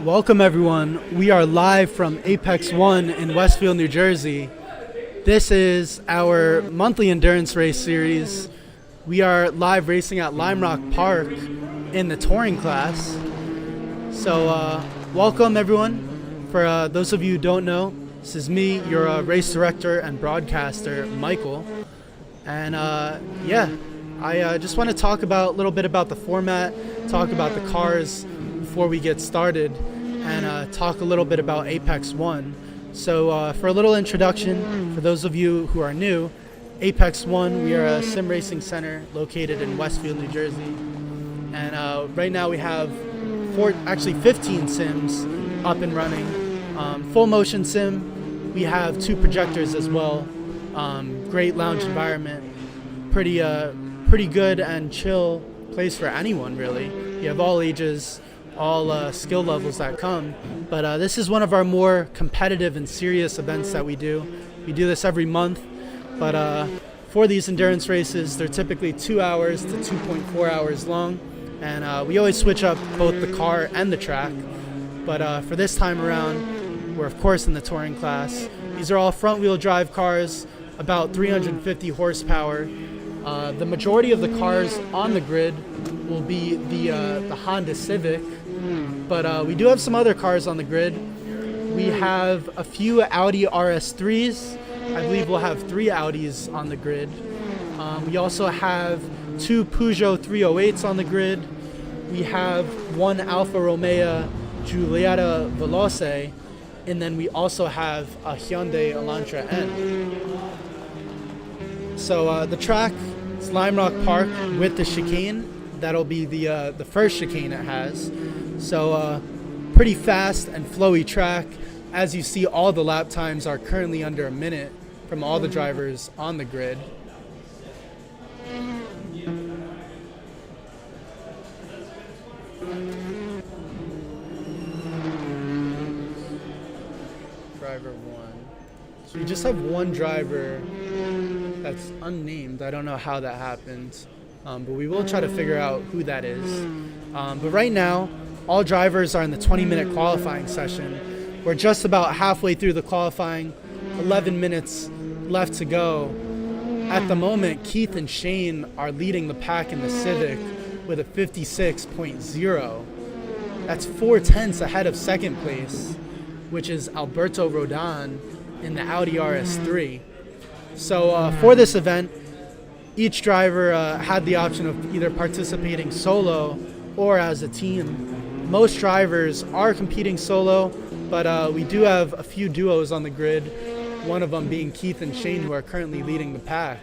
Welcome everyone. We are live from Apex 1 in Westfield, New Jersey. This is our monthly endurance race series. We are live racing at Lime Rock Park in the touring class. So welcome everyone. For those of you who don't know, this is me, your race director and broadcaster, Michael. And I just want to talk about a little bit about the format, talk about the cars before we get started, and talk a little bit about Apex 1. So for a little introduction, for those of you who are new, Apex 1, we are a sim racing center located in Westfield, New Jersey. And right now we have 15 sims up and running. Full motion sim, we have 2 projectors as well. Great lounge environment, pretty good and chill place for anyone really. You have all ages, all skill levels that come, but this is one of our more competitive and serious events that we do. We do this every month, but for these endurance races, they're typically 2 hours to 2.4 hours long, and we always switch up both the car and the track. But for this time around, we're of course in the touring class. These are all front-wheel drive cars, about 350 horsepower. The majority of the cars on the grid will be the Honda Civic, but we do have some other cars on the grid. We have a few Audi RS3s. I believe we'll have 3 Audis on the grid. We also have 2 Peugeot 308s on the grid. We have 1 Alfa Romeo Giulietta Veloce, and then we also have a Hyundai Elantra N. So the track is Lime Rock Park with the chicane. That'll be the first chicane it has. So pretty fast and flowy track. As you see, all the lap times are currently under a minute from all the drivers on the grid. Driver 1. So we just have one driver that's unnamed. I don't know how that happened, but we will try to figure out who that is. But right now, all drivers are in the 20-minute qualifying session. We're just about halfway through the qualifying, 11 minutes left to go. At the moment, Keith and Shane are leading the pack in the Civic with a 56.0. That's 4/10 ahead of second place, which is Alberto Rodin in the Audi RS3. So for this event, each driver had the option of either participating solo or as a team. Most drivers are competing solo, but we do have a few duos on the grid, one of them being Keith and Shane, who are currently leading the pack.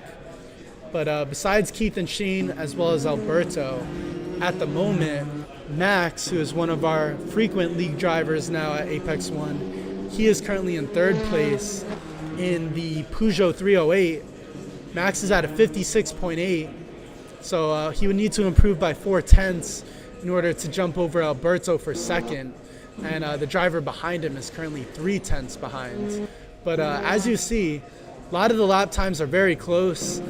But besides Keith and Shane, as well as Alberto, at the moment, Max, who is one of our frequent league drivers now at Apex 1, he is currently in 3rd place in the Peugeot 308. Max is at a 56.8, so he would need to improve by 4/10 in order to jump over Alberto for second, and the driver behind him is currently 3/10 behind. But as you see, a lot of the lap times are very close.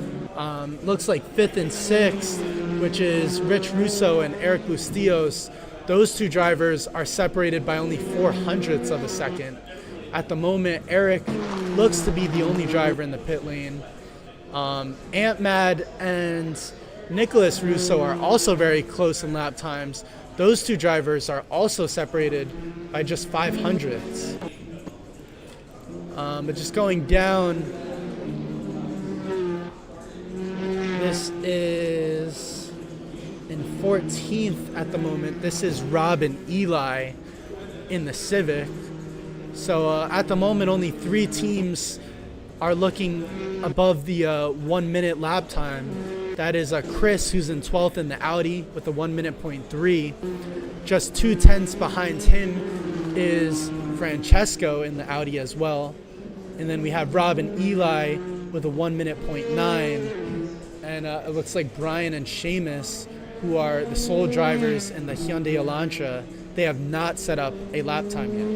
Looks like 5th and 6th, which is Rich Russo and Eric Bustillos. Those 2 drivers are separated by only 0.04 of a second. At the moment, Eric looks to be the only driver in the pit lane. Ant Mad and Nicholas Russo are also very close in lap times. Those 2 drivers are also separated by just 0.05. But just going down, this is in 14th at the moment. This is Rob and Eli in the Civic. So at the moment, only 3 teams are looking above the 1-minute lap time. That is Chris, who's in 12th in the Audi with a 1:03. Just 2/10 behind him is Francesco in the Audi as well. And then we have Rob and Eli with a 1:09. And it looks like Brian and Seamus, who are the sole drivers in the Hyundai Elantra, they have not set up a lap time yet.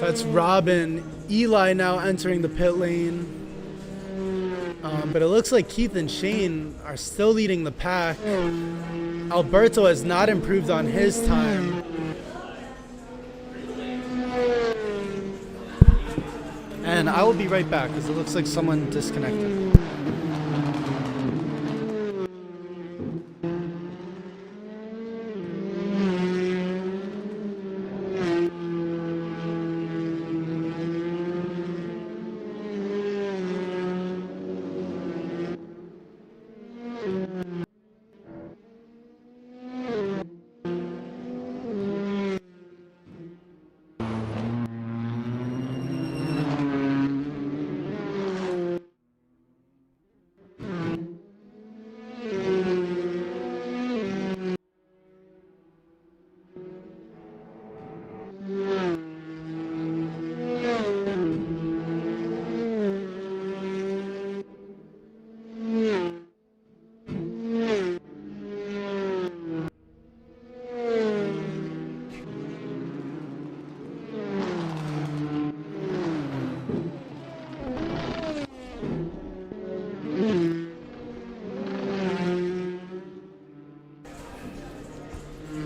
That's Rob and Eli now entering the pit lane. But it looks like Keith and Shane are still leading the pack. Alberto has not improved on his time. And I will be right back because it looks like someone disconnected.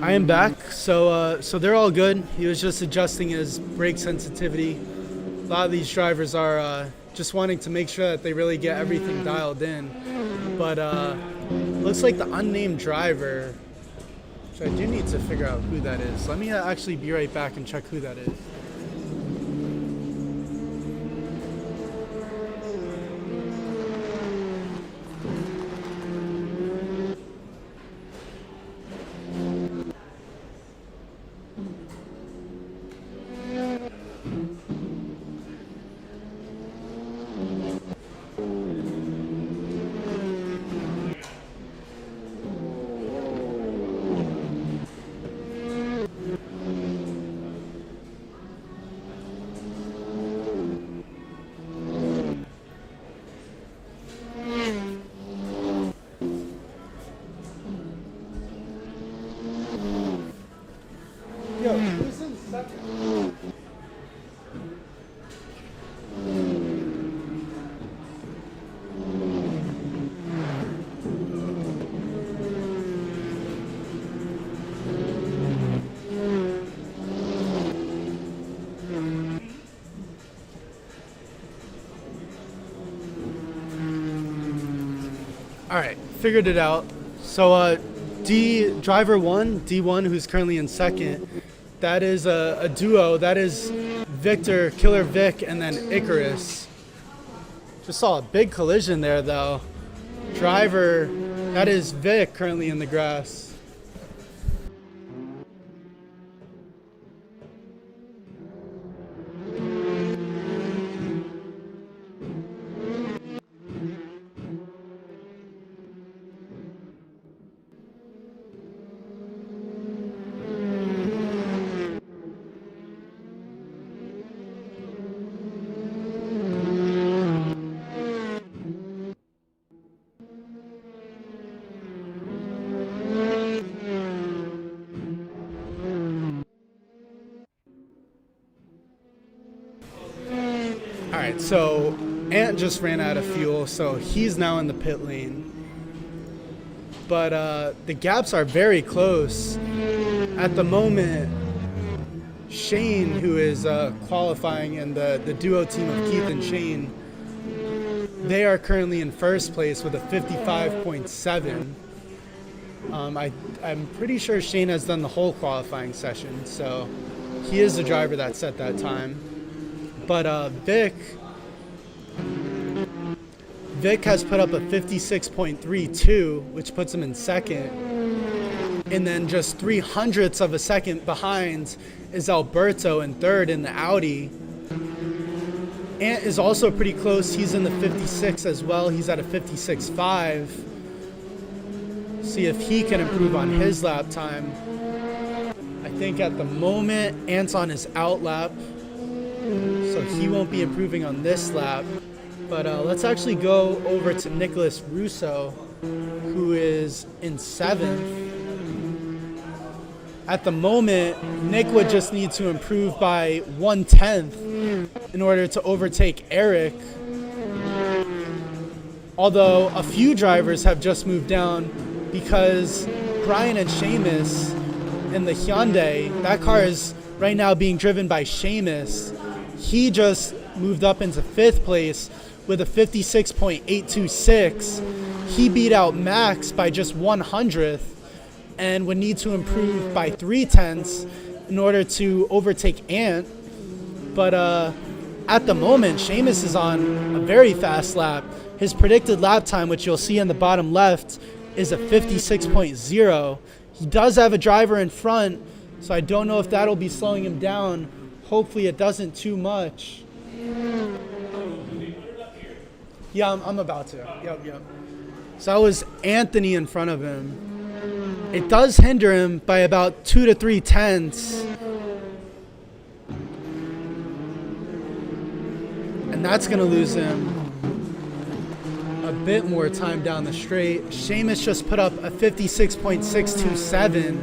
I am back, so they're all good. He was just adjusting his brake sensitivity. A lot of these drivers are just wanting to make sure that they really get everything dialed in. But looks like the unnamed driver, which I do need to figure out who that is. Let me actually be right back and check who that is. Yo, who's in second? All right, figured it out. So driver one, D1, who's currently in second, that is a duo. That is Victor, Killer Vic, and then Icarus. Just saw a big collision there, though. Driver, that is Vic, currently in the grass. Alright, so Ant just ran out of fuel, so he's now in the pit lane. But the gaps are very close. At the moment, Shane, who is qualifying in the duo team of Keith and Shane, they are currently in first place with a 55.7. I'm pretty sure Shane has done the whole qualifying session, so he is the driver that set that time. But Vic has put up a 56.32, which puts him in second. And then just 0.03 of a second behind is Alberto in third in the Audi. Ant is also pretty close. He's in the 56 as well. He's at a 56.5. See if he can improve on his lap time. I think at the moment, Ant's on his out lap, so he won't be improving on this lap. But let's actually go over to Nicholas Russo, who is in 7th At the moment, Nick would just need to improve by 1/10 in order to overtake Eric. Although a few drivers have just moved down because Brian and Seamus in the Hyundai, that car is right now being driven by Seamus. He just moved up into 5th place with a 56.826. He beat out Max by just 100th and would need to improve by 3/10 in order to overtake Ant. But at the moment, Seamus is on a very fast lap. His predicted lap time, which you'll see in the bottom left, is a 56.0. He does have a driver in front, so I don't know if that'll be slowing him down. Hopefully it doesn't too much. Yeah, I'm about to. Yep. So that was Anthony in front of him. It does hinder him by about 2 to 3/10. And that's going to lose him a bit more time down the straight. Seamus just put up a 56.627.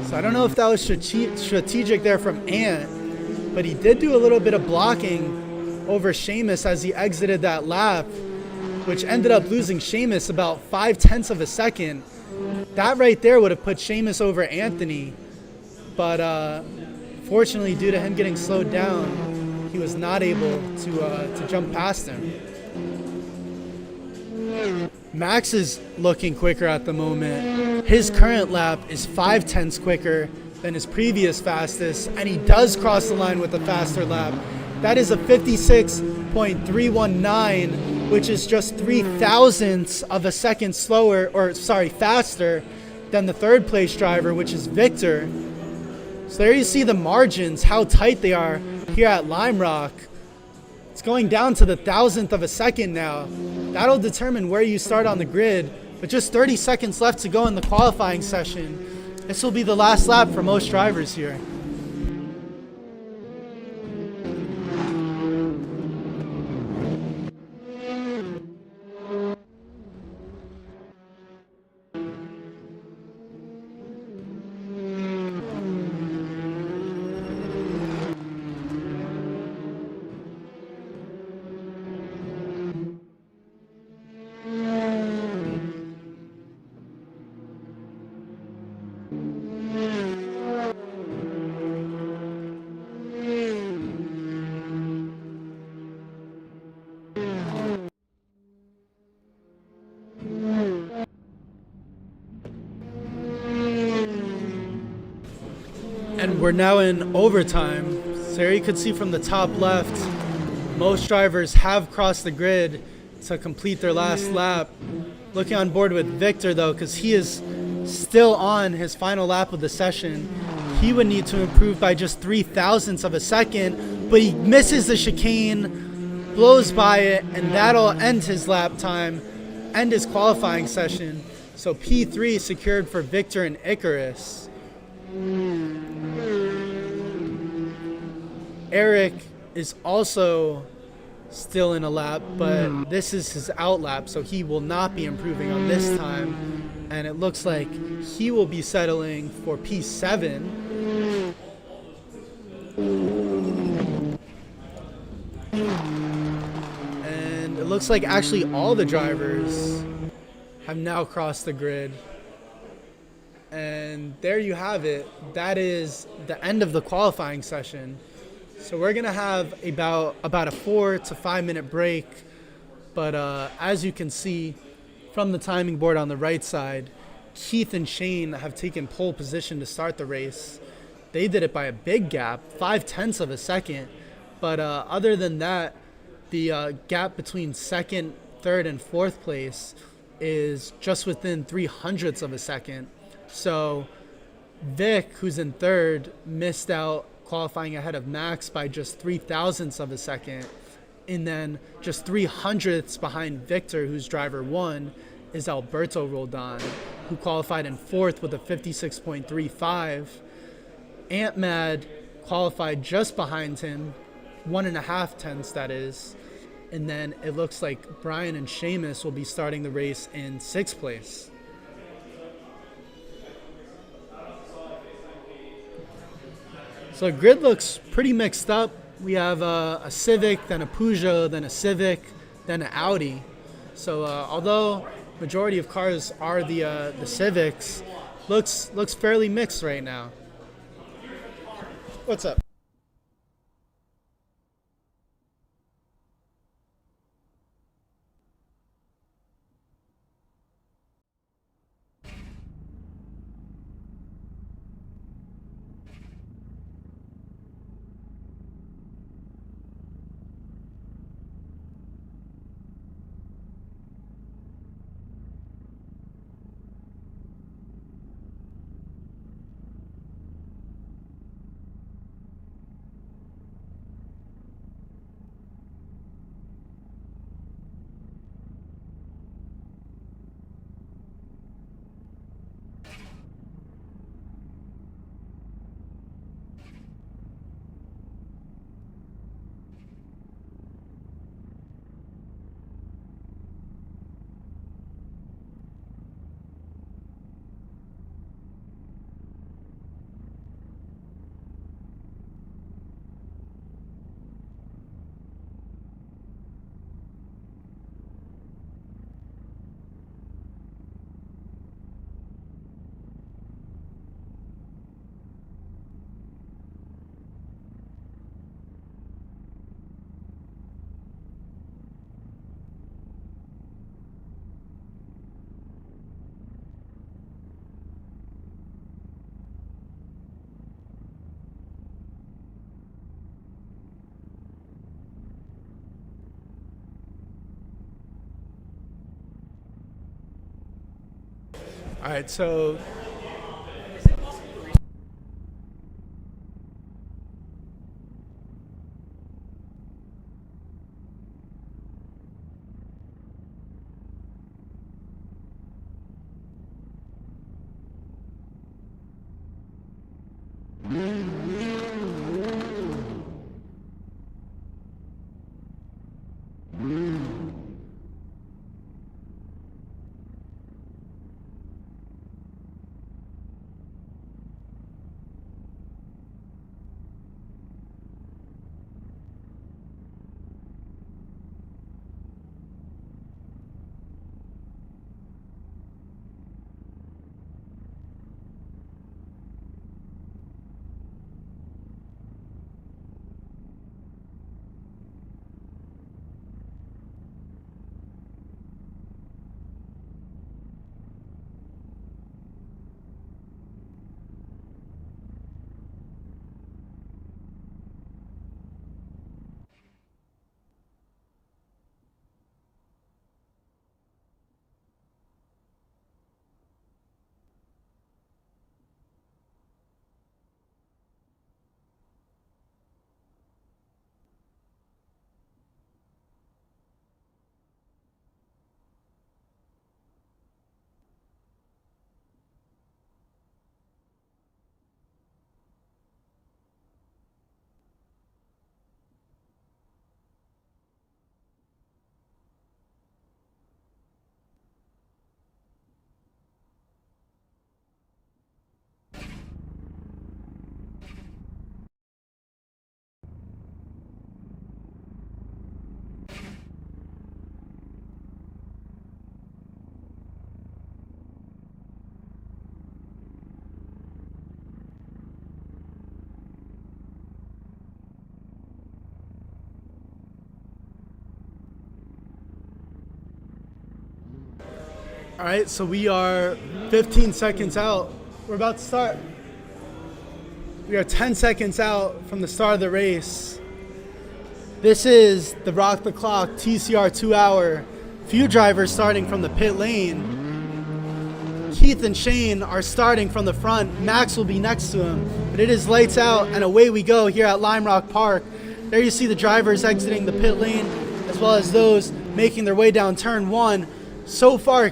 So I don't know if that was strategic there from Ant, but he did do a little bit of blocking over Seamus as he exited that lap, which ended up losing Seamus about 0.5 of a second. That right there would have put Seamus over Anthony, but fortunately, due to him getting slowed down, he was not able to jump past him. Max is looking quicker at the moment. His current lap is 0.5 quicker than his previous fastest, and he does cross the line with a faster lap. That is a 56.319, which is just 0.003 of a second faster than the 3rd place driver, which is Victor. So there you see the margins, how tight they are here at Lime Rock. It's going down to the 1,000th of a second now. That'll determine where you start on the grid, but just 30 seconds left to go in the qualifying session. This will be the last lap for most drivers here. And we're now in overtime. So here you can see from the top left, most drivers have crossed the grid to complete their last lap. Looking on board with Victor though, because he is still on his final lap of the session. He would need to improve by just 0.003 of a second, but he misses the chicane, blows by it, and that'll end his lap time, end his qualifying session. So P3 secured for Victor and Icarus. Eric is also still in a lap, but this is his out lap, so he will not be improving on this time. And it looks like he will be settling for P7. And it looks like actually all the drivers have now crossed the grid. And there you have it. That is the end of the qualifying session. So we're going to have about a 4 to 5 minute break. But as you can see from the timing board on the right side, Keith and Shane have taken pole position to start the race. They did it by a big gap, 0.5 of a second. But other than that, the gap between 2nd, 3rd, and 4th place is just within 0.03 of a second. So Vic, who's in 3rd, missed out qualifying ahead of Max by just 0.003 of a second. And then just 0.03 behind Victor, who's driver 1, is Alberto Roldan, who qualified in 4th with a 56.35. Ant Mad qualified just behind him, 1.5 that is. And then it looks like Brian and Seamus will be starting the race in 6th place. So the grid looks pretty mixed up. We have a Civic, then a Peugeot, then a Civic, then an Audi. So although majority of cars are the Civics, looks fairly mixed right now. What's up? All right, so all right, so we are 15 seconds out. We're about to start. We are 10 seconds out from the start of the race. This is the Rock the Clock TCR 2-hour. Few drivers starting from the pit lane. Keith and Shane are starting from the front. Max will be next to him. But it is lights out and away we go here at Lime Rock Park. There you see the drivers exiting the pit lane as well as those making their way down turn one. So far,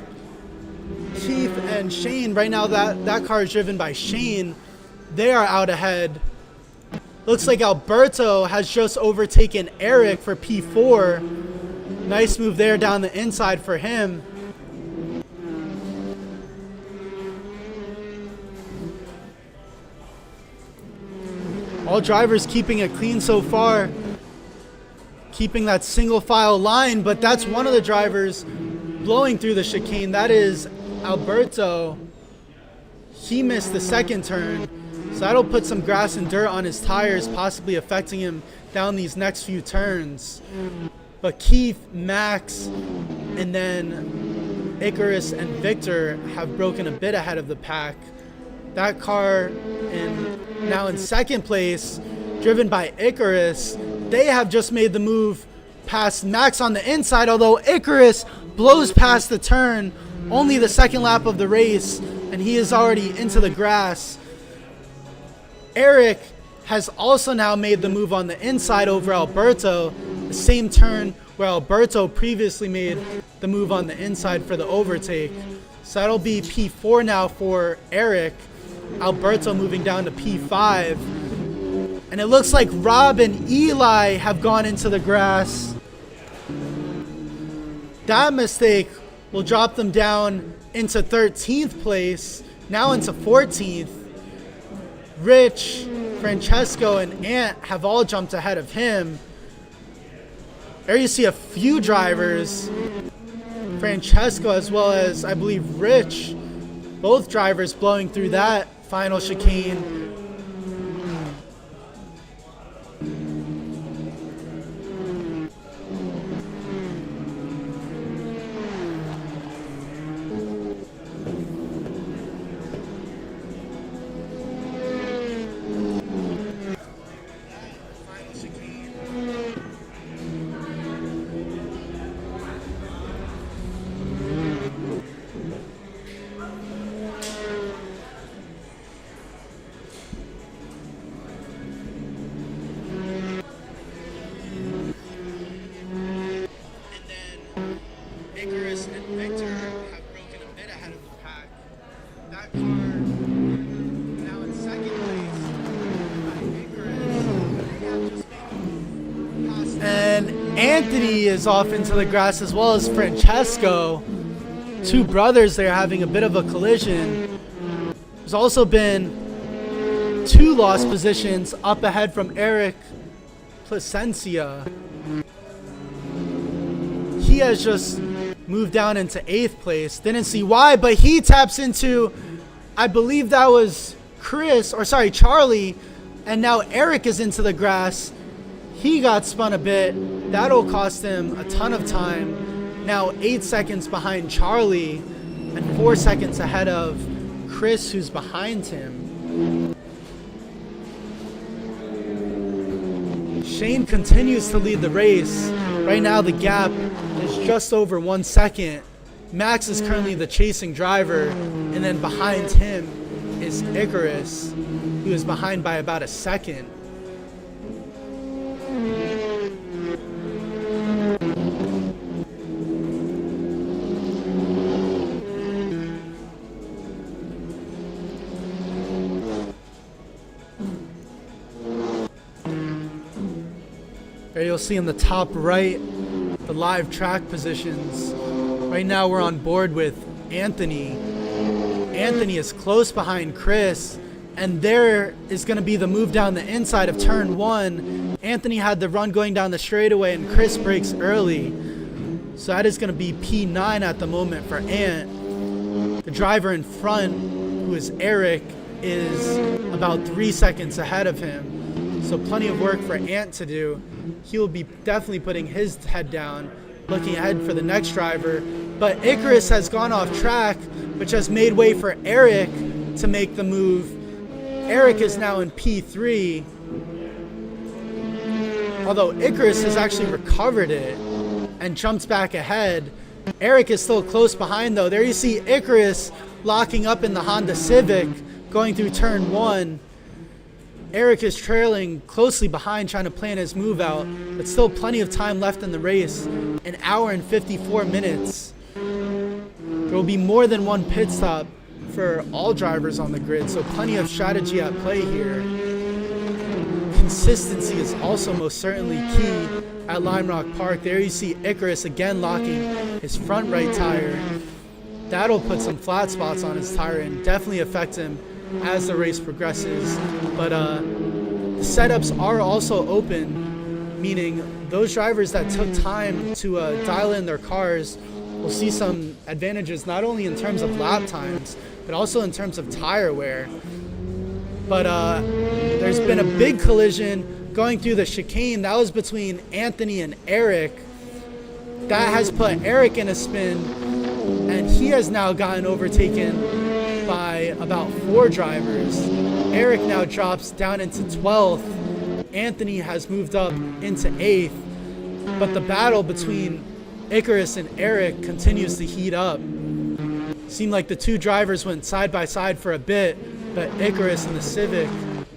Keith and Shane, right now that car is driven by Shane. They are out ahead. Looks like Alberto has just overtaken Eric for P4. Nice move there down the inside for him. All drivers keeping it clean so far, keeping that single file line, but that's one of the drivers blowing through the chicane. That is Alberto. He missed the second turn, so that'll put some grass and dirt on his tires, possibly affecting him down these next few turns. But Keith, Max, and then Icarus and Victor have broken a bit ahead of the pack. That car now in second place, driven by Icarus. They have just made the move past Max on the inside, although Icarus blows past the turn, only the second lap of the race, and he is already into the grass. Eric has also now made the move on the inside over Alberto, the same turn where Alberto previously made the move on the inside for the overtake. So that'll be P4 now for Eric. Alberto moving down to P5. And it looks like Rob and Eli have gone into the grass. That mistake will drop them down into 13th place, now into 14th. Rich, Francesco, and Ant have all jumped ahead of him. There you see a few drivers, Francesco as well as, I believe, Rich, both drivers blowing through that final chicane. Icarus and Victor have broken a bit ahead of the pack. That car now in second place. And Anthony is off into the grass as well as Francesco. Two brothers there having a bit of a collision. There's also been two lost positions up ahead from Eric Placencia. He has just moved down into 8th place. Didn't see why, but he taps into, I believe that was Charlie, and now Eric is into the grass. He got spun a bit. That'll cost him a ton of time. Now 8 seconds behind Charlie and 4 seconds ahead of Chris, who's behind him. Shane continues to lead the race. Right now the gap is just over 1 second. Max is currently the chasing driver, and then behind him is Icarus, who is behind by about a second. There you'll see in the top right the live track positions. Right now we're on board with Anthony. Anthony is close behind Chris, and there is going to be the move down the inside of turn 1. Anthony had the run going down the straightaway, and Chris breaks early. So that is going to be P9 at the moment for Ant. The driver in front, who is Eric, is about 3 seconds ahead of him. So plenty of work for Ant to do. He'll be definitely putting his head down, looking ahead for the next driver. But Icarus has gone off track, which has made way for Eric to make the move. Eric is now in P3, although Icarus has actually recovered it and jumps back ahead. Eric is still close behind though. There you see Icarus locking up in the Honda Civic going through turn 1. Eric is trailing closely behind, trying to plan his move out, but still plenty of time left in the race. An hour and 54 minutes. There will be more than one pit stop for all drivers on the grid, so plenty of strategy at play here. Consistency is also most certainly key at Lime Rock Park. There you see Icarus again locking his front right tire. That'll put some flat spots on his tire and definitely affect him as the race progresses. But The setups are also open, meaning those drivers that took time to dial in their cars will see some advantages, not only in terms of lap times, but also in terms of tire wear. But there's been a big collision going through the chicane. That was between Anthony and Eric. That has put Eric in a spin, and he has now gotten overtaken by about 4 drivers. Eric now drops down into 12th. Anthony has moved up into 8th. But the battle between Icarus and Eric continues to heat up. Seemed like the 2 drivers went side by side for a bit, but Icarus in the Civic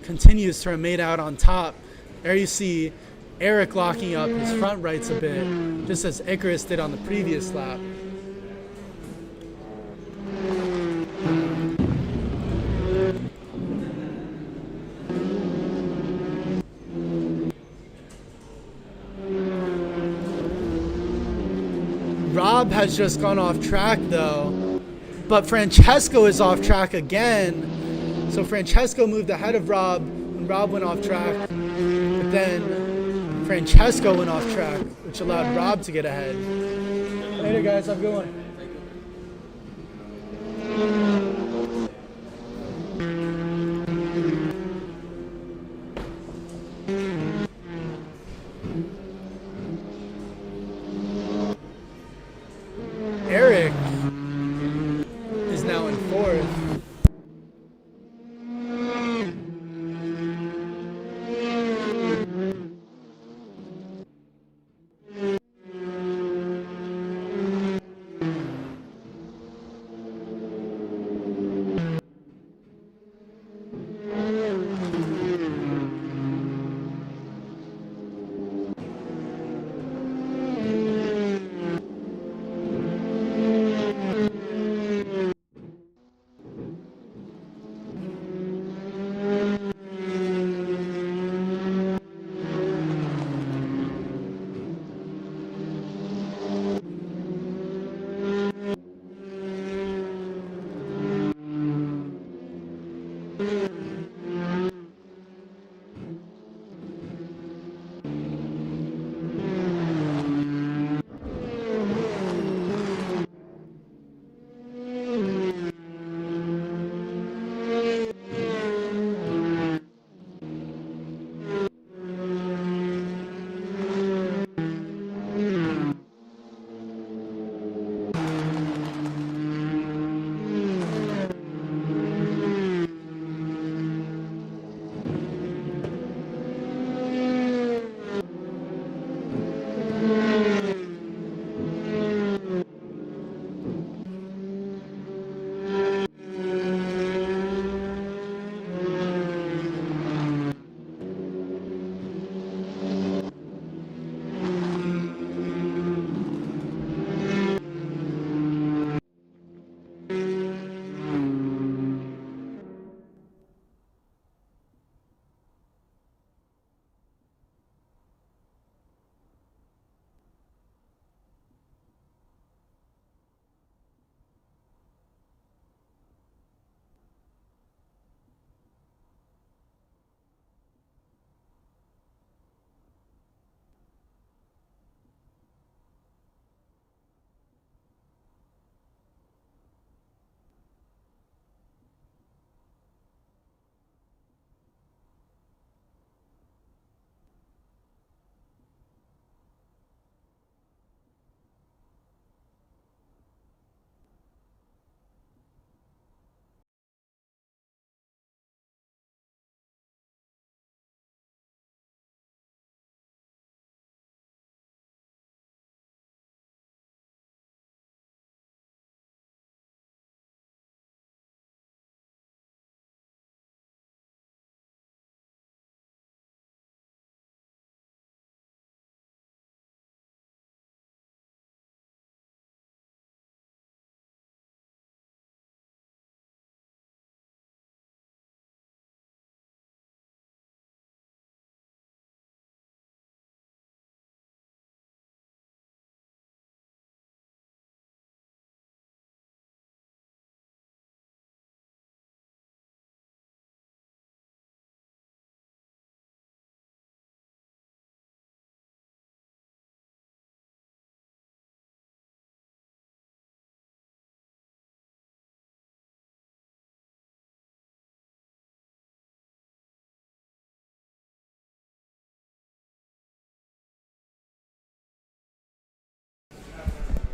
continues to remain out on top. There you see Eric locking up his front rights a bit, just as Icarus did on the previous lap. Rob has just gone off track though, but Francesco is off track again. So Francesco moved ahead of Rob when Rob went off track, but then Francesco went off track, which allowed Rob to get ahead. Later guys, have a good one. Eric is now in 4th.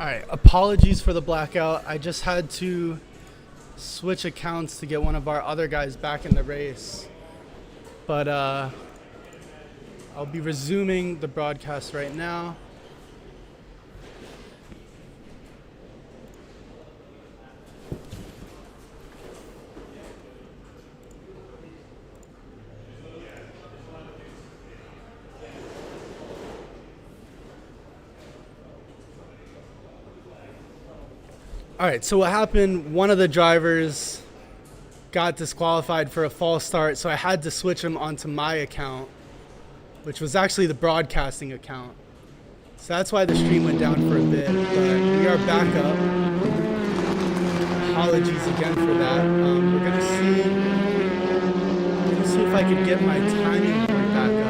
All right, apologies for the blackout. I just had to switch accounts to get one of our other guys back in the race. But I'll be resuming the broadcast right now. All right, so what happened, one of the drivers got disqualified for a false start, so I had to switch him onto my account, which was actually the broadcasting account. So that's why the stream went down for a bit, but we are back up. Apologies again for that. We're gonna see if I can get my timing board back up.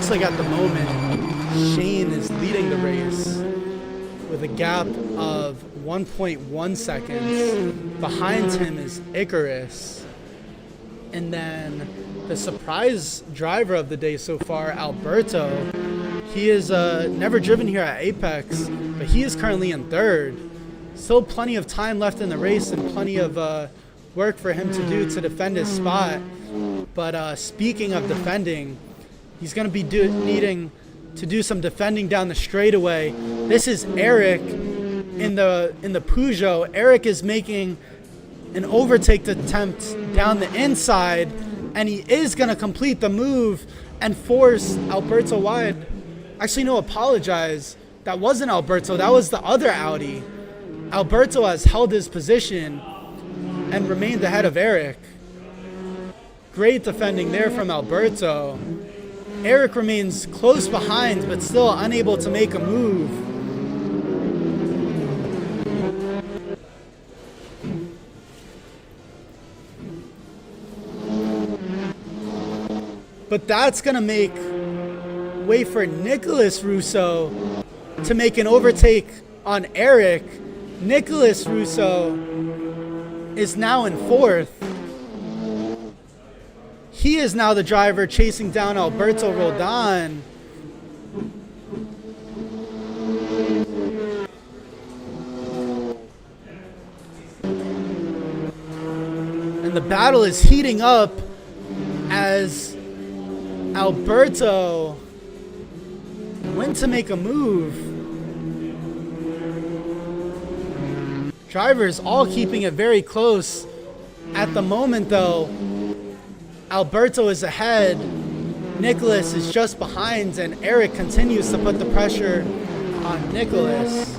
Like at the moment, Shane is leading the race with a gap of 1.1 seconds. Behind him is Icarus. And then the surprise driver of the day so far, Alberto, he is never driven here at Apex, but he is currently in third. Still plenty of time left in the race and plenty of work for him to do to defend his spot. But speaking of defending, he's going to be needing to do some defending down the straightaway. This is Eric in the Peugeot. Eric is making an overtake attempt down the inside, and he is going to complete the move and force Alberto wide. Actually, no, apologize. That wasn't Alberto. That was the other Audi. Alberto has held his position and remained ahead of Eric. Great defending there from Alberto. Eric remains close behind, but still unable to make a move. But that's going to make way for Nicholas Russo to make an overtake on Eric. Nicholas Russo is now in fourth. He is now the driver chasing down Alberto Roldan. And the battle is heating up as Alberto went to make a move. Drivers all keeping it very close. At the moment, though, Alberto is ahead, Nicholas is just behind, and Eric continues to put the pressure on Nicholas.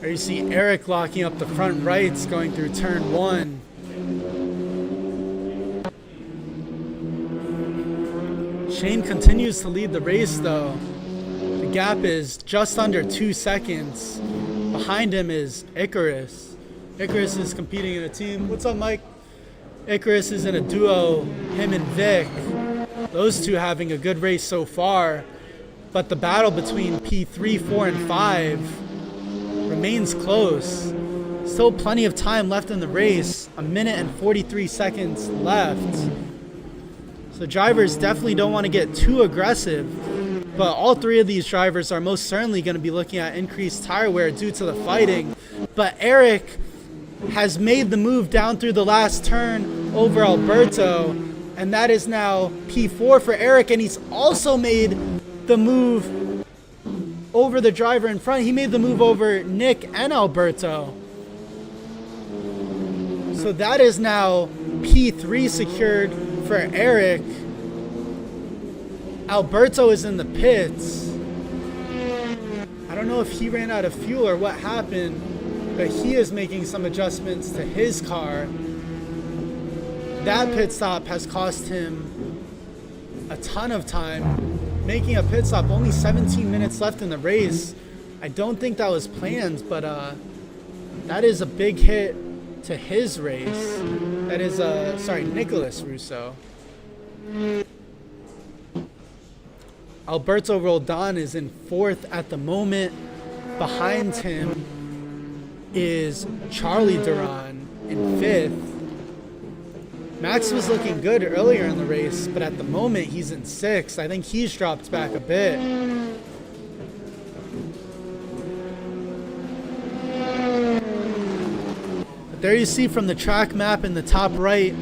There you see Eric locking up the front rights going through turn one. Shane continues to lead the race though. The gap is just under 2 seconds. Behind him is Icarus. Icarus is competing in a team. What's up, Mike? Icarus is in a duo, him and Vic. those two having a good race so far, but the battle between P3, 4, and 5 remains close. Still plenty of time left in the race, 1 minute and 43 seconds left. So drivers definitely don't want to get too aggressive, but all three of these drivers are most certainly going to be looking at increased tire wear due to the fighting. But Eric has made the move down through the last turn over Alberto, and that is now P4 for Eric, and he's also made the move over the driver in front. He made the move over Nick and Alberto. So that is now P3 secured for Eric. Alberto is in the pits. I don't know if he ran out of fuel or what happened, but he is making some adjustments to his car. That pit stop has cost him a ton of time. Making a pit stop, only 17 minutes left in the race. I don't think that was planned, but that is a big hit to his race. That is, Nicholas Russo. Alberto Roldan is in 4th at the moment. Behind him is Charlie Duran in 5th. Max was looking good earlier in the race, but at the moment he's in 6th. I think he's dropped back a bit. But there you see from the track map in the top right,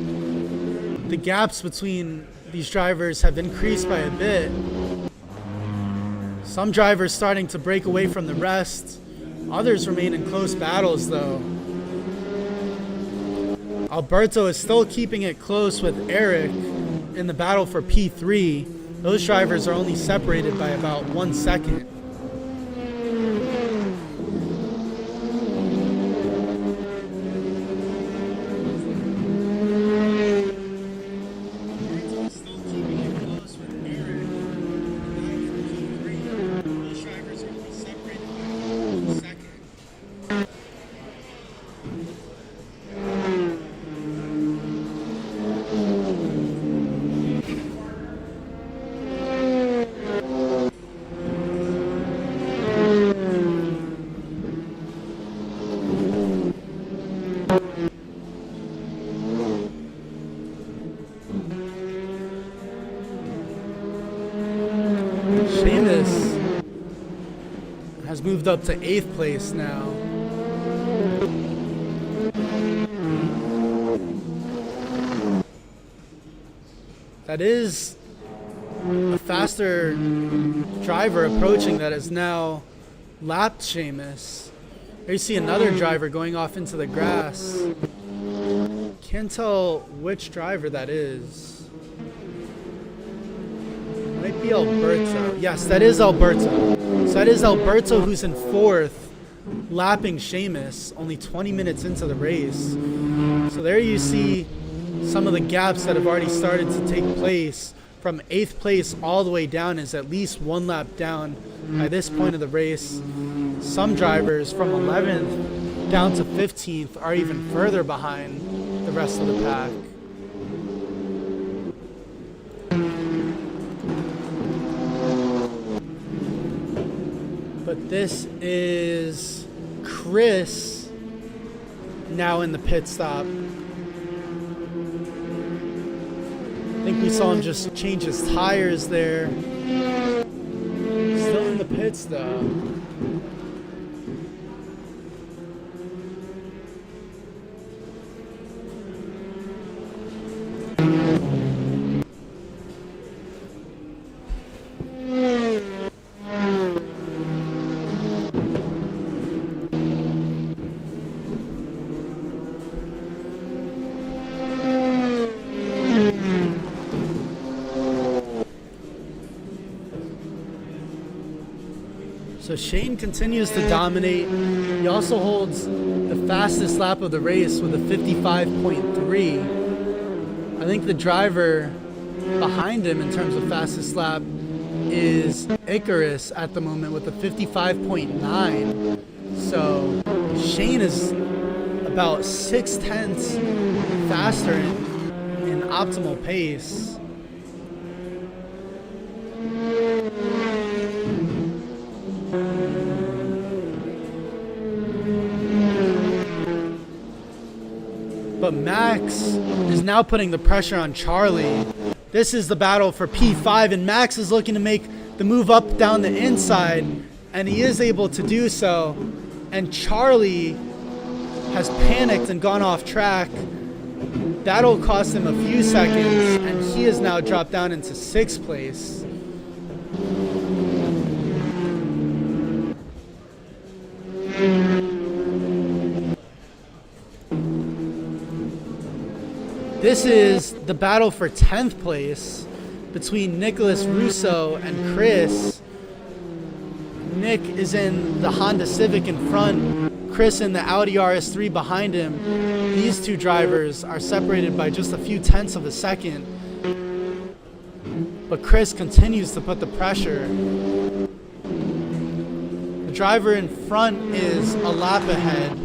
the gaps between these drivers have increased by a bit. Some drivers starting to break away from the rest. Others remain in close battles though. Alberto is still keeping it close with Eric in the battle for P3. Those drivers are only separated by about 1 second. Has moved up to 8th place now. That is a faster driver approaching that has now lapped Seamus. Here you see another driver going off into the grass. Can't tell which driver that is. Might be Alberto. Yes, that is Alberto. So that is Alberto who's in 4th, lapping Seamus, only 20 minutes into the race. So there you see some of the gaps that have already started to take place. From 8th place all the way down is at least 1 lap down by this point of the race. Some drivers from 11th down to 15th are even further behind the rest of the pack. But this is Chris now in the pit stop. I think we saw him just change his tires there. Still in the pits though. So Shane continues to dominate. He also holds the fastest lap of the race with a 55.3. I think the driver behind him in terms of fastest lap is Icarus at the moment with a 55.9. So Shane is about 0.6 faster in optimal pace. but Max is now putting the pressure on Charlie. This is the battle for P5, and Max is looking to make the move up down the inside, and he is able to do so. And Charlie has panicked and gone off track. That'll cost him a few seconds, and he has now dropped down into 6th place. This is the battle for 10th place between Nicholas Russo and Chris. Nick is in the Honda Civic in front, Chris in the Audi RS3 behind him. These two drivers are separated by just a few tenths of a second, but Chris continues to put the pressure. The driver in front is a lap ahead.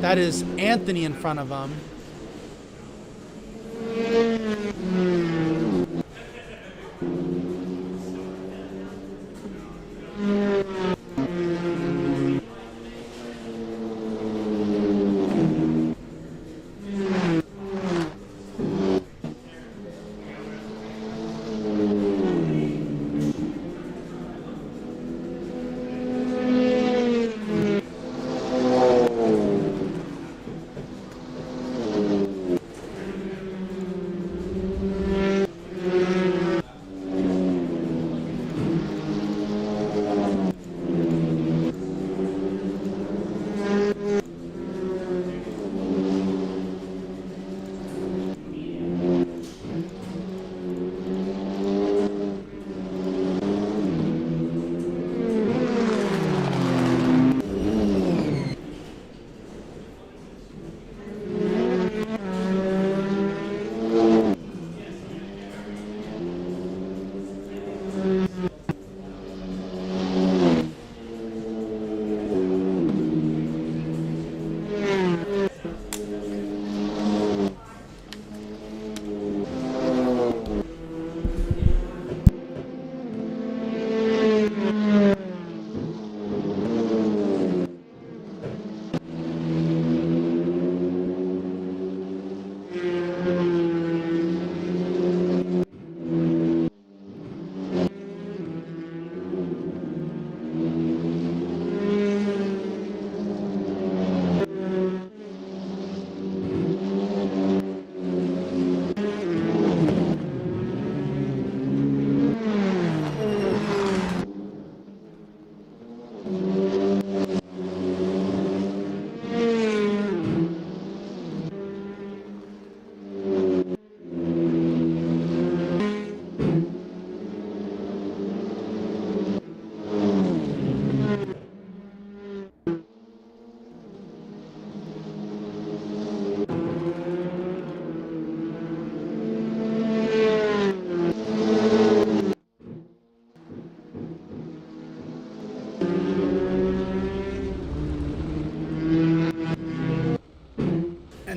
That is Anthony in front of him.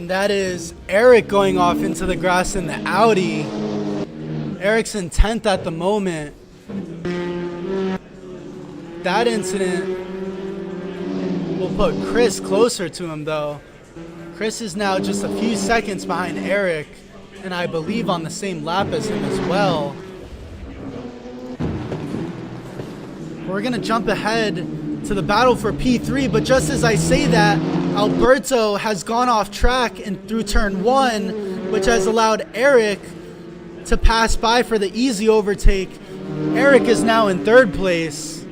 That is Eric going off into the grass in the Audi. Eric's in 10th at the moment. That incident will put Chris closer to him, though. Chris is now just a few seconds behind Eric, and I believe on the same lap as him as well. We're going to jump ahead to the battle for P3, but just as I say that, Alberto has gone off track and through turn 1, which has allowed Eric to pass by for the easy overtake. Eric is now in 3rd place.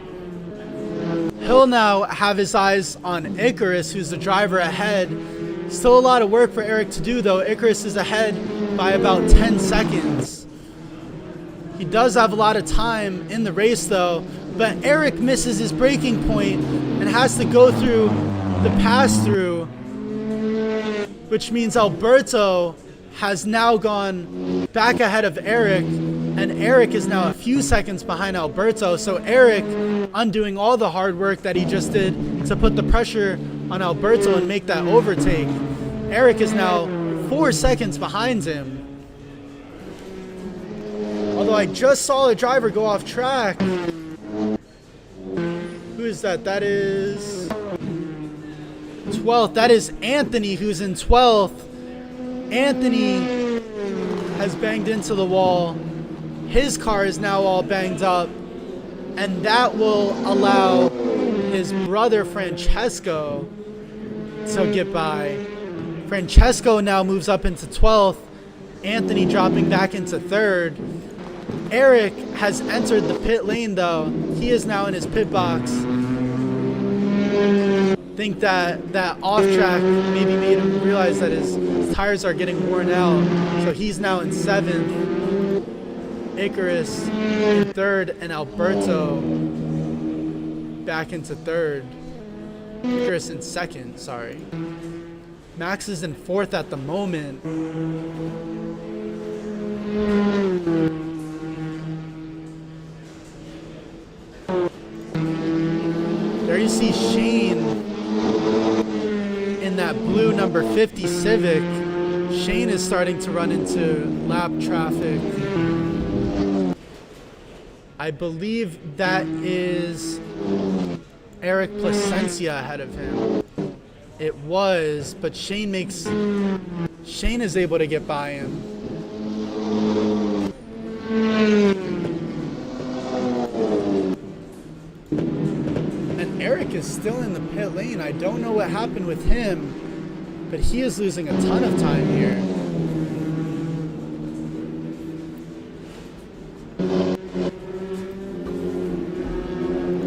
He'll now have his eyes on Icarus, who's the driver ahead. Still a lot of work for Eric to do, though. Icarus is ahead by about 10 seconds. He does have a lot of time in the race, though, but Eric misses his braking point and has to go through the pass-through, which means Alberto has now gone back ahead of Eric, and Eric is now a few seconds behind Alberto. So Eric undoing all the hard work that he just did to put the pressure on Alberto and make that overtake. Eric is now 4 seconds behind him. Although I just saw a driver go off track. Who is that? That is 12th. That is Anthony, who's in 12th. Anthony has banged into the wall. His car is now all banged up, and that will allow his brother Francesco to get by. Francesco now moves up into 12th. Anthony dropping back into 3rd. Eric has entered the pit lane though. He is now in his pit box. Think that off track maybe made him realize that his tires are getting worn out. So he's now in 7th. Icarus in 3rd, and Alberto back into 3rd. Icarus in 2nd, sorry. Max is in 4th at the moment. There you see Shane in that blue number 50 Civic. Shane is starting to run into lap traffic. I believe that is Eric Placencia ahead of him. It was, but Shane is able to get by him. And Eric is still in the pit lane. I don't know what happened with him, but he is losing a ton of time here.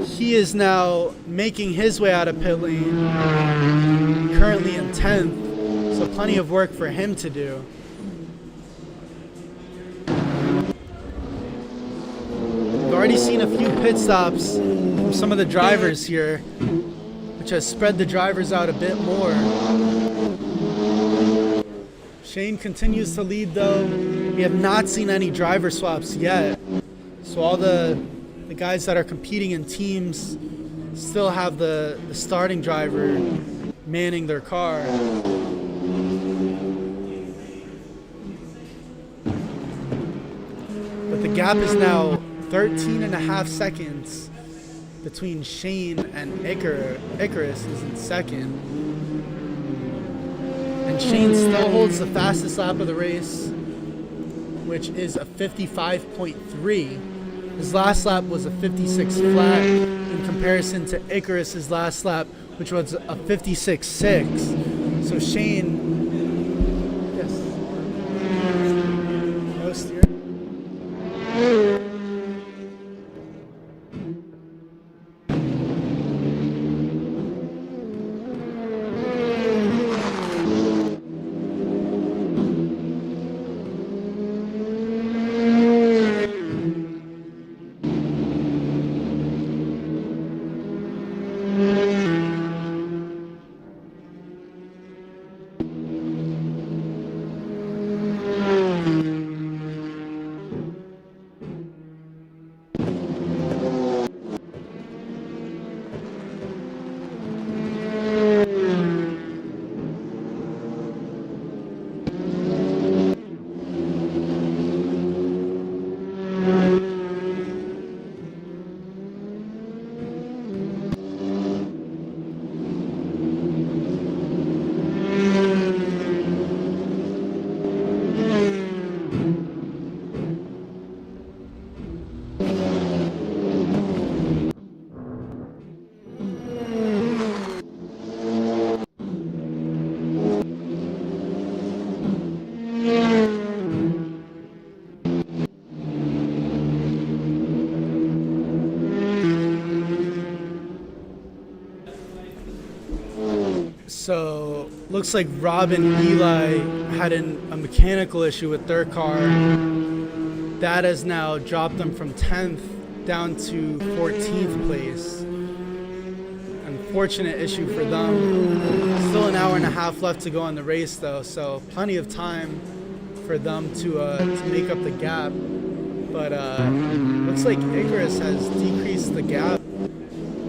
He is now making his way out of pit lane, currently in 10th, so plenty of work for him to do. We've already seen a few pit stops from some of the drivers here, which has spread the drivers out a bit more. Shane continues to lead though. We have not seen any driver swaps yet, so all the guys that are competing in teams still have the starting driver manning their car. But the gap is now 13.5 seconds between Shane and Icarus is in 2nd. And Shane still holds the fastest lap of the race, which is a 55.3. His last lap was a 56 flat in comparison to Icarus's last lap, which was a 56.6. So Shane, yes, no steer. So looks like Rob and Eli had a mechanical issue with their car. That has now dropped them from 10th down to 14th place. Unfortunate issue for them. Still an hour and a half left to go on the race though, so plenty of time for them to make up the gap. But looks like Icarus has decreased the gap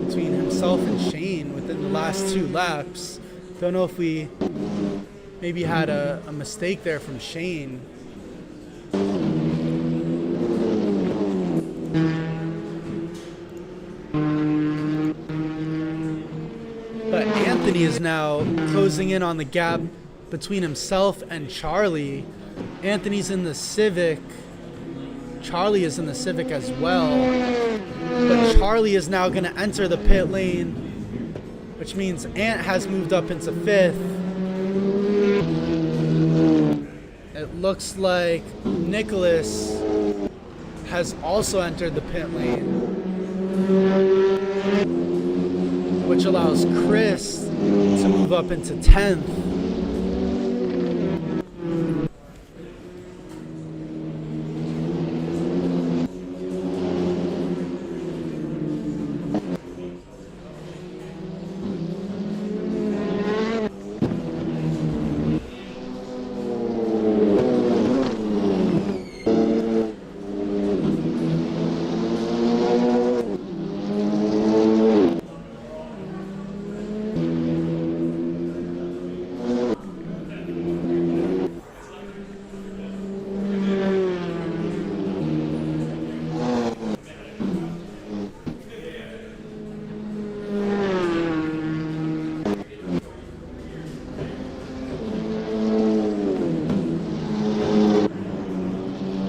between himself and Shane within the last 2 laps. Don't know if we maybe had a mistake there from Shane. But Anthony is now closing in on the gap between himself and Charlie. Anthony's in the Civic. Charlie is in the Civic as well. But Charlie is now going to enter the pit lane, which means Ant has moved up into 5th. It looks like Nicholas has also entered the pit lane, which allows Chris to move up into 10th.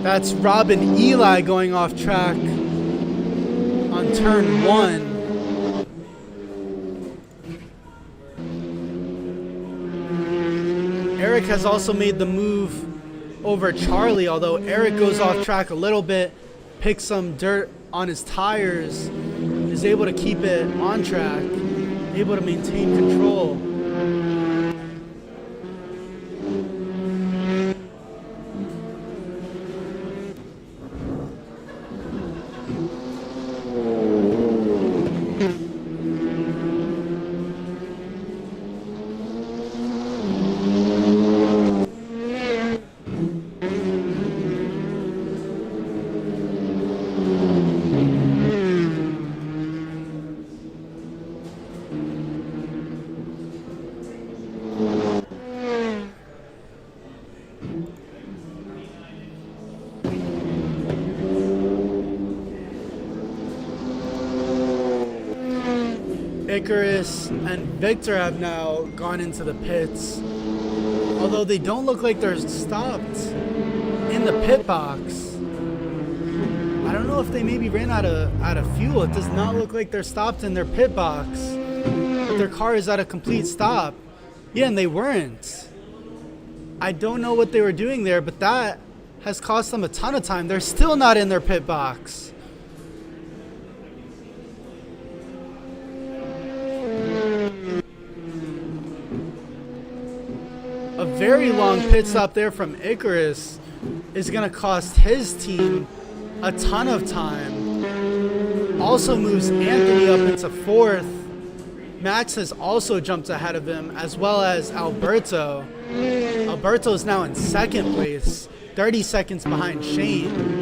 That's Rob and Eli going off track on turn 1. Eric has also made the move over Charlie, although Eric goes off track a little bit, picks some dirt on his tires, is able to keep it on track, able to maintain control. Icarus and Victor have now gone into the pits, although they don't look like they're stopped in the pit box. I don't know if they maybe ran out of fuel. It does not look like they're stopped in their pit box, but their car is at a complete stop. Yeah, and they weren't. I don't know what they were doing there, but that has cost them a ton of time. They're still not in their pit box. A very long pit stop there from Icarus is going to cost his team a ton of time. Also moves Anthony up into 4th. Max has also jumped ahead of him, as well as Alberto. Alberto is now in 2nd place, 30 seconds behind Shane.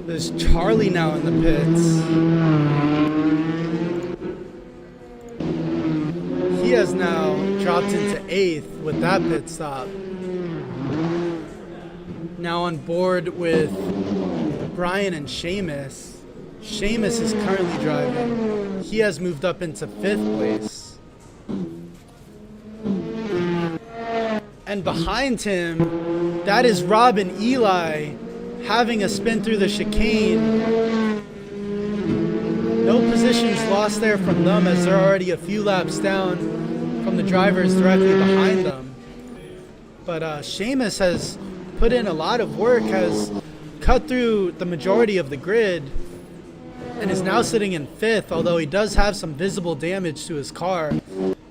There's Charlie now in the pits. He has now dropped into 8th with that pit stop. Now on board with Brian and Seamus. Seamus is currently driving. He has moved up into 5th place. And behind him, that is Rob and Eli having a spin through the chicane. No positions lost there from them, as they're already a few laps down from the drivers directly behind them. But Seamus has put in a lot of work, has cut through the majority of the grid, and is now sitting in 5th, although he does have some visible damage to his car.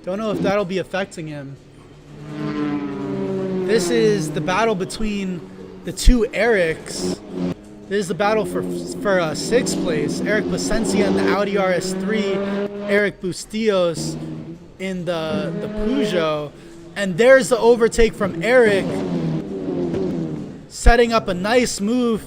Don't know if that'll be affecting him. This is the battle between the two Erics. This is the battle for 6th place. Eric Placencia in the Audi RS3, Eric Bustillos in the Peugeot. And there's the overtake from Eric, setting up a nice move,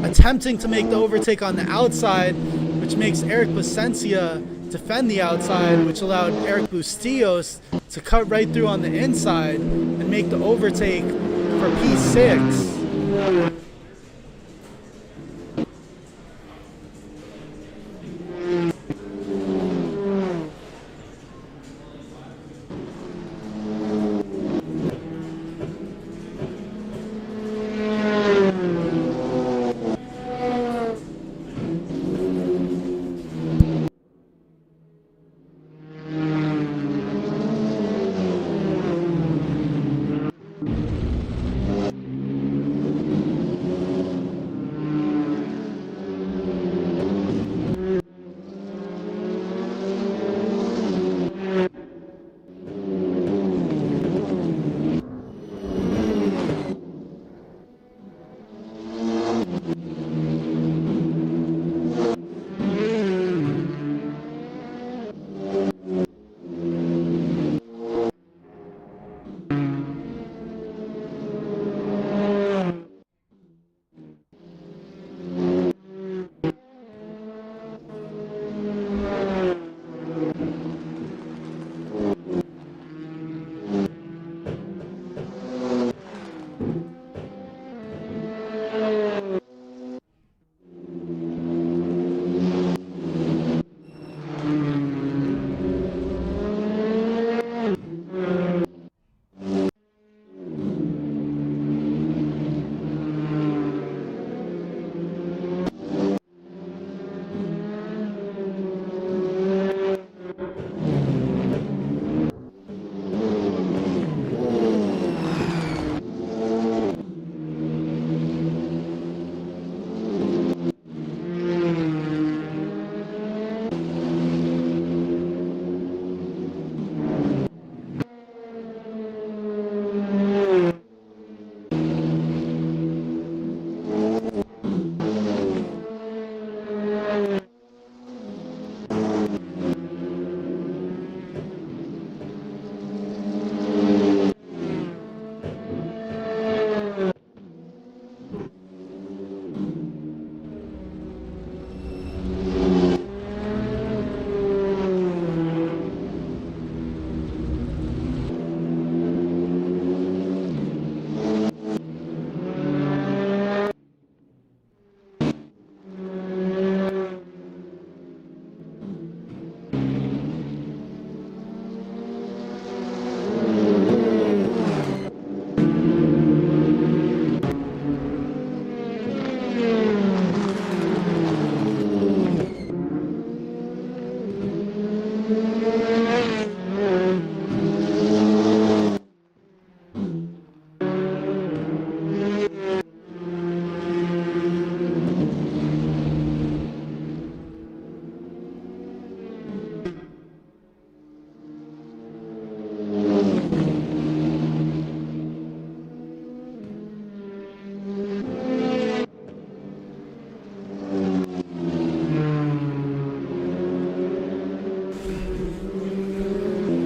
attempting to make the overtake on the outside, which makes Eric Placencia defend the outside, which allowed Eric Bustillos to cut right through on the inside and make the overtake for P6.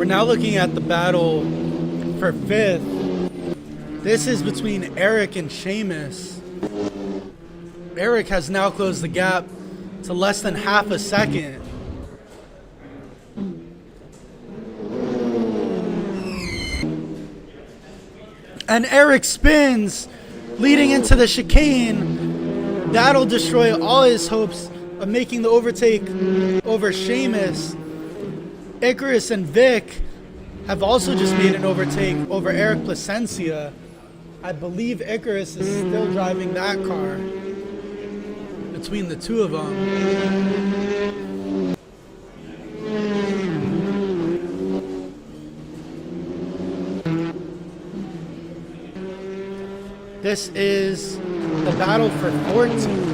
We're now looking at the battle for 5th. This is between Eric and Seamus. Eric has now closed the gap to less than half a second. And Eric spins, leading into the chicane. That'll destroy all his hopes of making the overtake over Sheamus. Icarus and Vic have also just made an overtake over Eric Placencia. I believe Icarus is still driving that car between the two of them. This is the battle for 14th.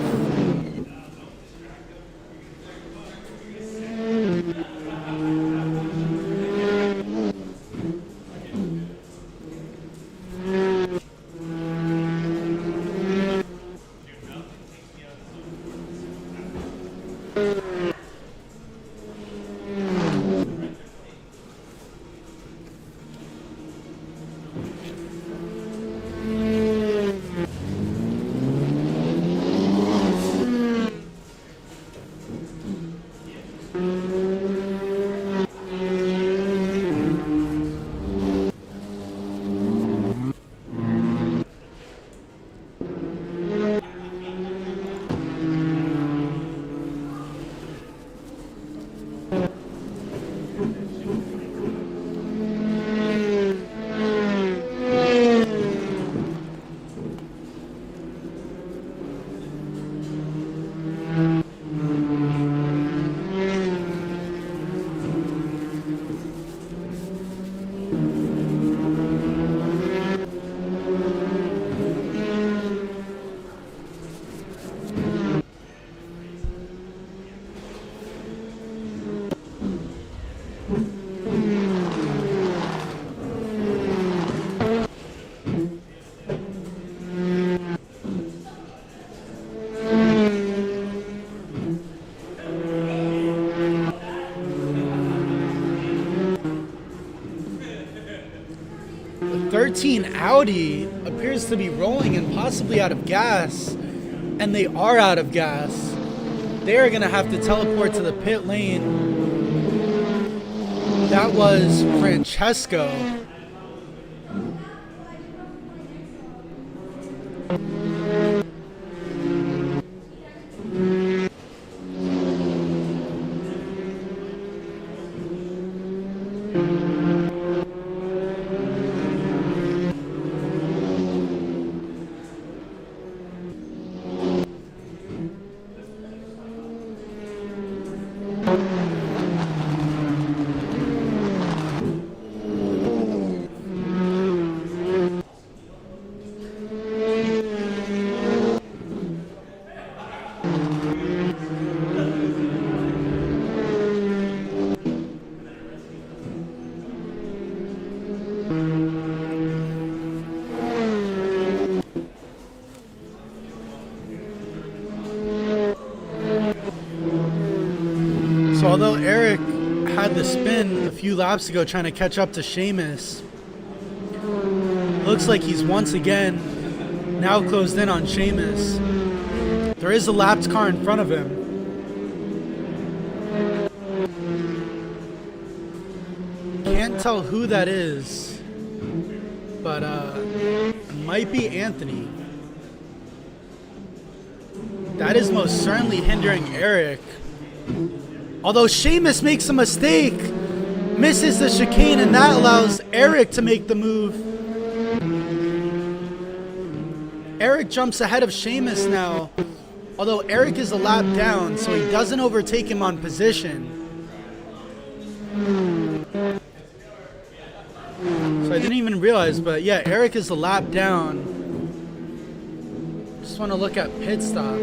The 13 Audi appears to be rolling and possibly out of gas, and they are out of gas. They are going to have to teleport to the pit lane. That was Francesco. So although Eric had the spin a few laps ago trying to catch up to Sheamus, looks like he's once again now closed in on Sheamus. There is a lapped car in front of him. Can't tell who that is, but it might be Anthony. That is most certainly hindering Eric. Although Sheamus makes a mistake, misses the chicane, and that allows Eric to make the move. Eric jumps ahead of Sheamus now, although Eric is a lap down, so he doesn't overtake him on position. So I didn't even realize, but yeah, Eric is a lap down. Just want to look at pit stops.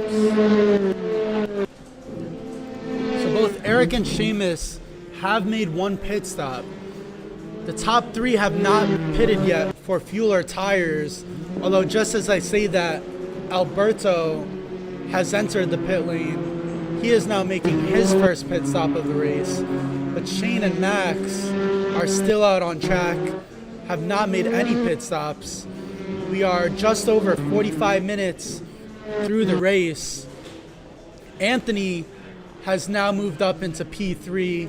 Both Eric and Sheamus have made one pit stop. The top three have not pitted yet for fuel or tires, although just as I say that, Alberto has entered the pit lane. He is now making his first pit stop of the race. But Shane and Max are still out on track, have not made any pit stops. We are just over 45 minutes through the race. Anthony has now moved up into P3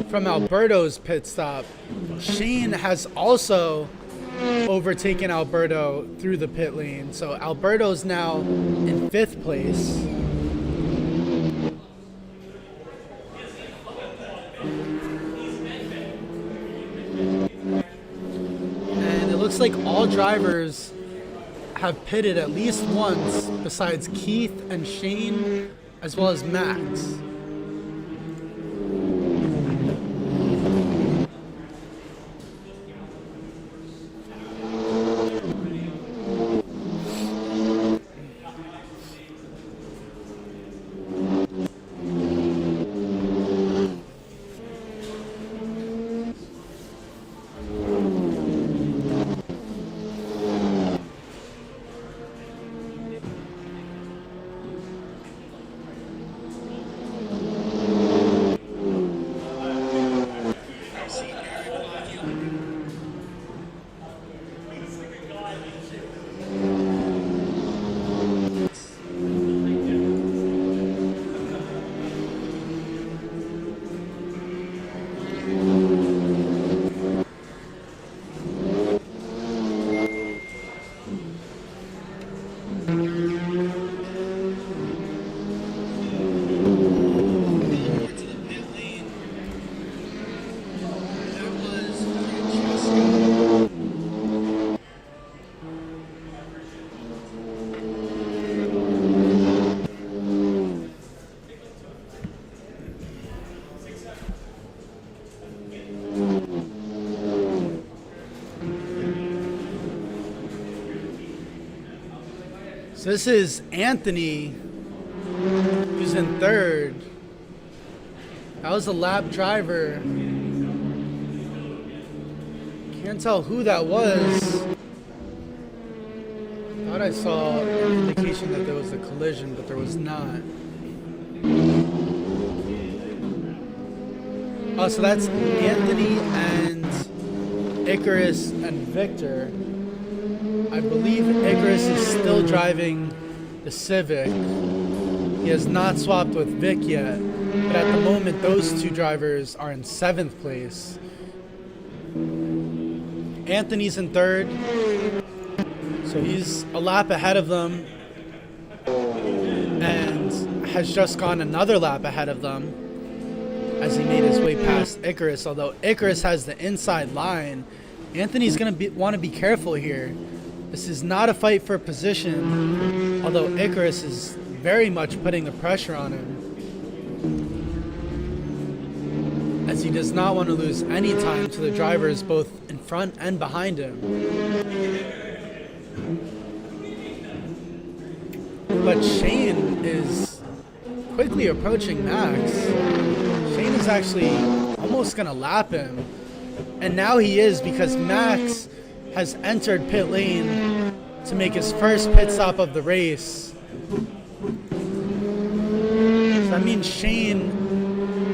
from Alberto's pit stop. Shane has also overtaken Alberto through the pit lane. So Alberto's now in 5th place. And it looks like all drivers have pitted at least once besides Keith and Shane, as well as Max. So this is Anthony, who's in 3rd. That was a lap driver. Can't tell who that was. Thought I saw an indication that there was a collision, but there was not. Oh, so that's Anthony and Icarus and Victor. I believe Icarus is still driving the Civic. He has not swapped with Vic yet, but at the moment those two drivers are in 7th place. Anthony's in 3rd, so he's a lap ahead of them and has just gone another lap ahead of them as he made his way past Icarus. Although Icarus has the inside line, Anthony's going to want to be careful here. This is not a fight for position, although Icarus is very much putting the pressure on him, as he does not want to lose any time to the drivers both in front and behind him. But Shane is quickly approaching Max. Shane is actually almost going to lap him, and now he is, because Max has entered pit lane to make his first pit stop of the race. So that means Shane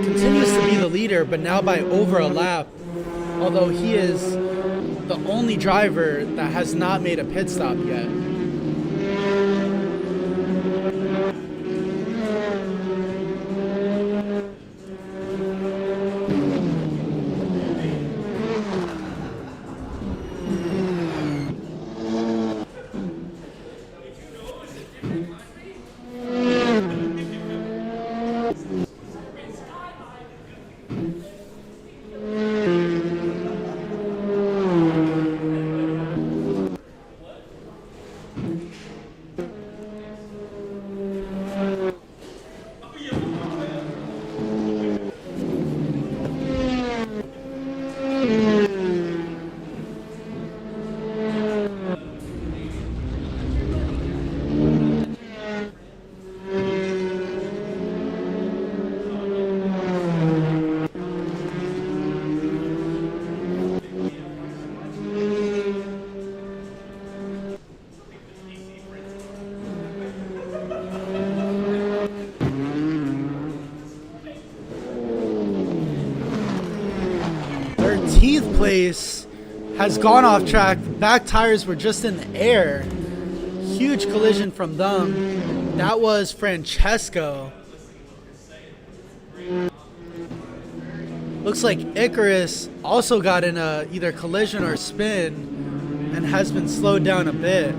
continues to be the leader, but now by over a lap, although he is the only driver that has not made a pit stop yet. Place has gone off track. Back tires were just in the air. Huge collision from them. That was Francesco. Looks like Icarus also got in a either collision or spin and has been slowed down a bit.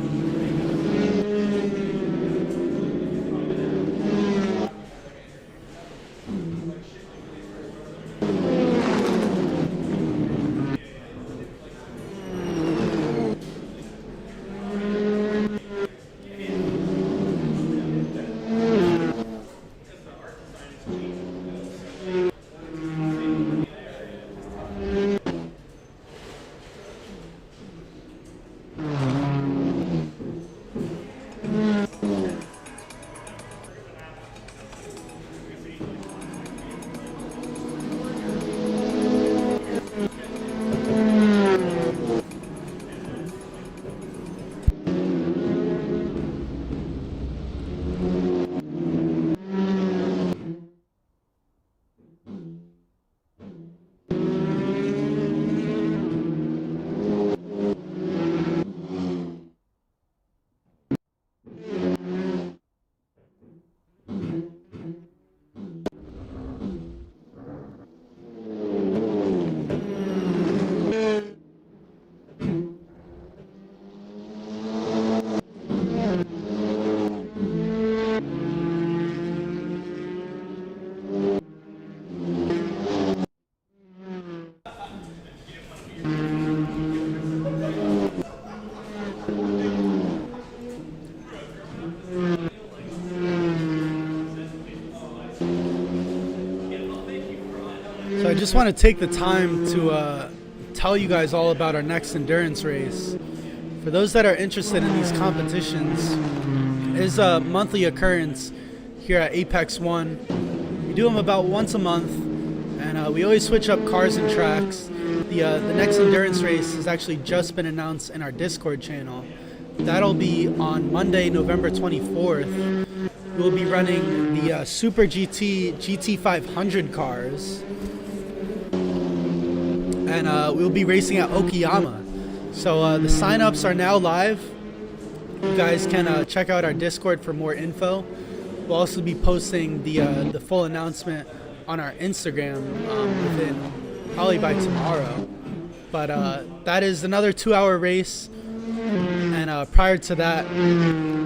So I just want to take the time to tell you guys all about our next endurance race. For those that are interested in these competitions, it is a monthly occurrence here at Apex 1. We do them about once a month, and we always switch up cars and tracks. The next endurance race has actually just been announced in our Discord channel. That'll be on Monday, November 24th. We'll be running the Super GT GT500 cars, and we'll be racing at Okayama. So the sign-ups are now live. You guys can check out our Discord for more info. We'll also be posting the full announcement on our Instagram within probably by tomorrow. But that is another 2-hour race, and prior to that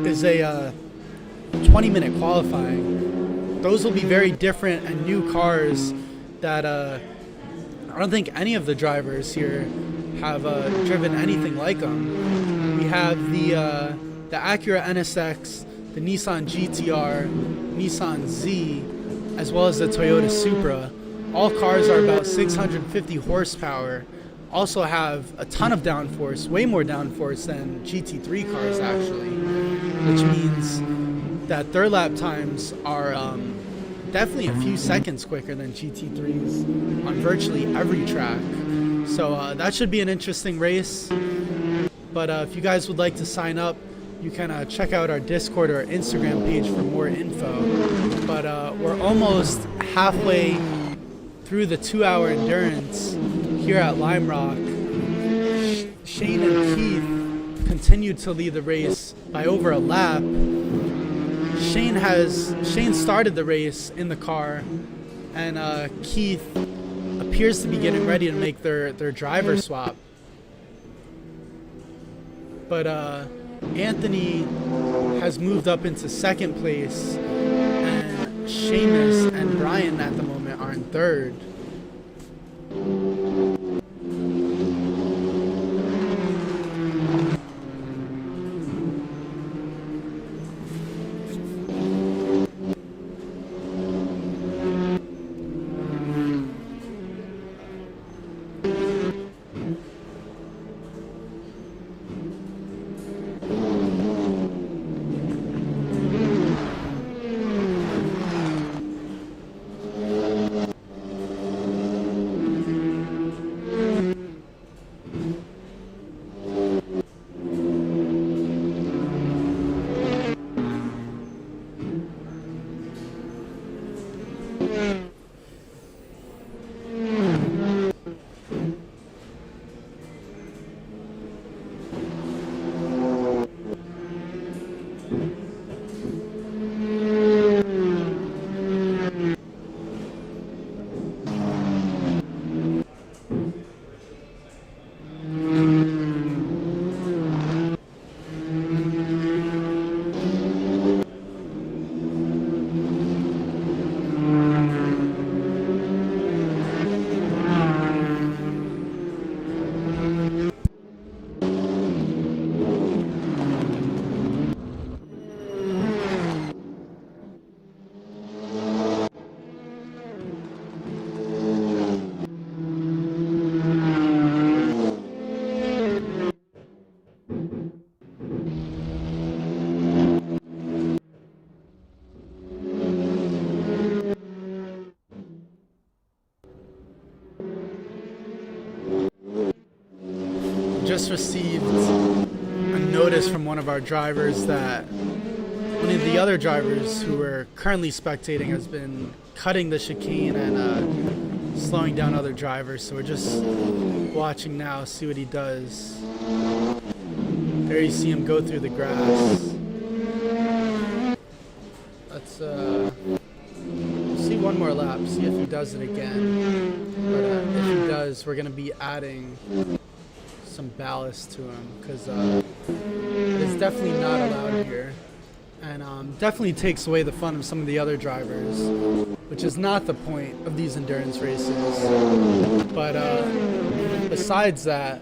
is a 20-minute qualifying. Those will be very different and new cars that I don't think any of the drivers here have driven anything like them. We have the Acura NSX, the Nissan GTR, Nissan Z, as well as the Toyota Supra. All cars are about 650 horsepower. Also have a ton of downforce, way more downforce than GT3 cars actually, which means that their lap times are definitely a few seconds quicker than GT3s on virtually every track. So that should be an interesting race. But if you guys would like to sign up, you can check out our Discord or Instagram page for more info. But we're almost halfway through the 2-hour endurance here at Lime Rock. Shane and Keith continued to lead the race by over a lap. Shane started the race in the car, and Keith appears to be getting ready to make their driver swap. But Anthony has moved up into second place, and Seamus and Brian at the moment are in third. just received a notice from one of our drivers that one of the other drivers who were currently spectating has been cutting the chicane and slowing down other drivers. So we're just watching now, see what he does. There you see him go through the grass. Let's see one more lap, see if he does it again. But if he does, we're going to be adding some ballast to him because it's definitely not allowed here. And definitely takes away the fun of some of the other drivers, which is not the point of these endurance races. But besides that,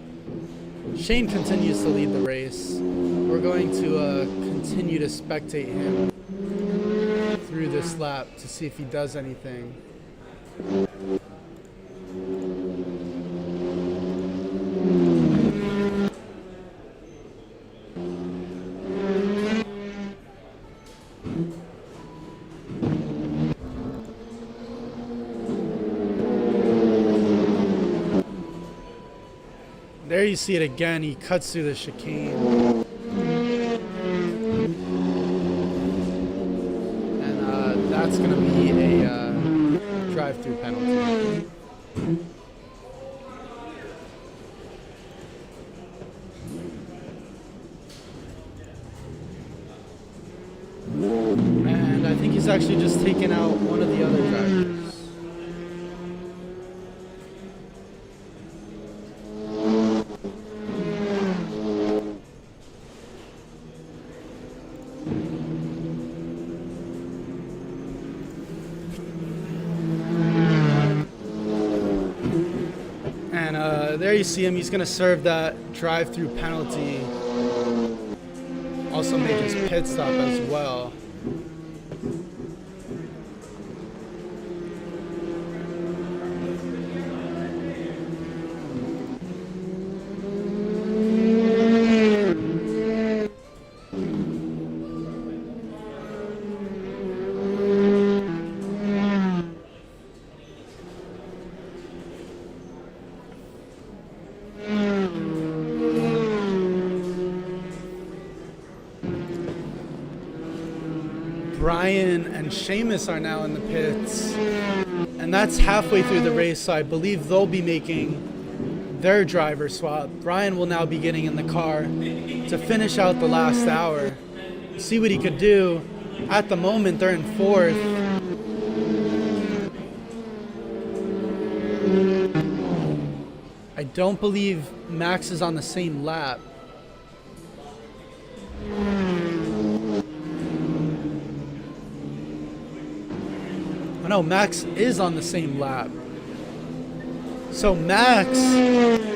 Shane continues to lead the race. We're going to continue to spectate him through this lap to see if he does anything. There you see it again, he cuts through the chicane. And that's going to be a drive-through penalty. And I think he's actually just taken out one of the other drivers. There you see him, he's going to serve that drive-through penalty. Also made his pit stop as well. Brian and Seamus are now in the pits, and that's halfway through the race, so I believe they'll be making their driver swap. Brian will now be getting in the car to finish out the last hour, see what he could do. At the moment, they're in fourth. I don't believe Max is on the same lap. Oh no, Max is on the same lap. So Max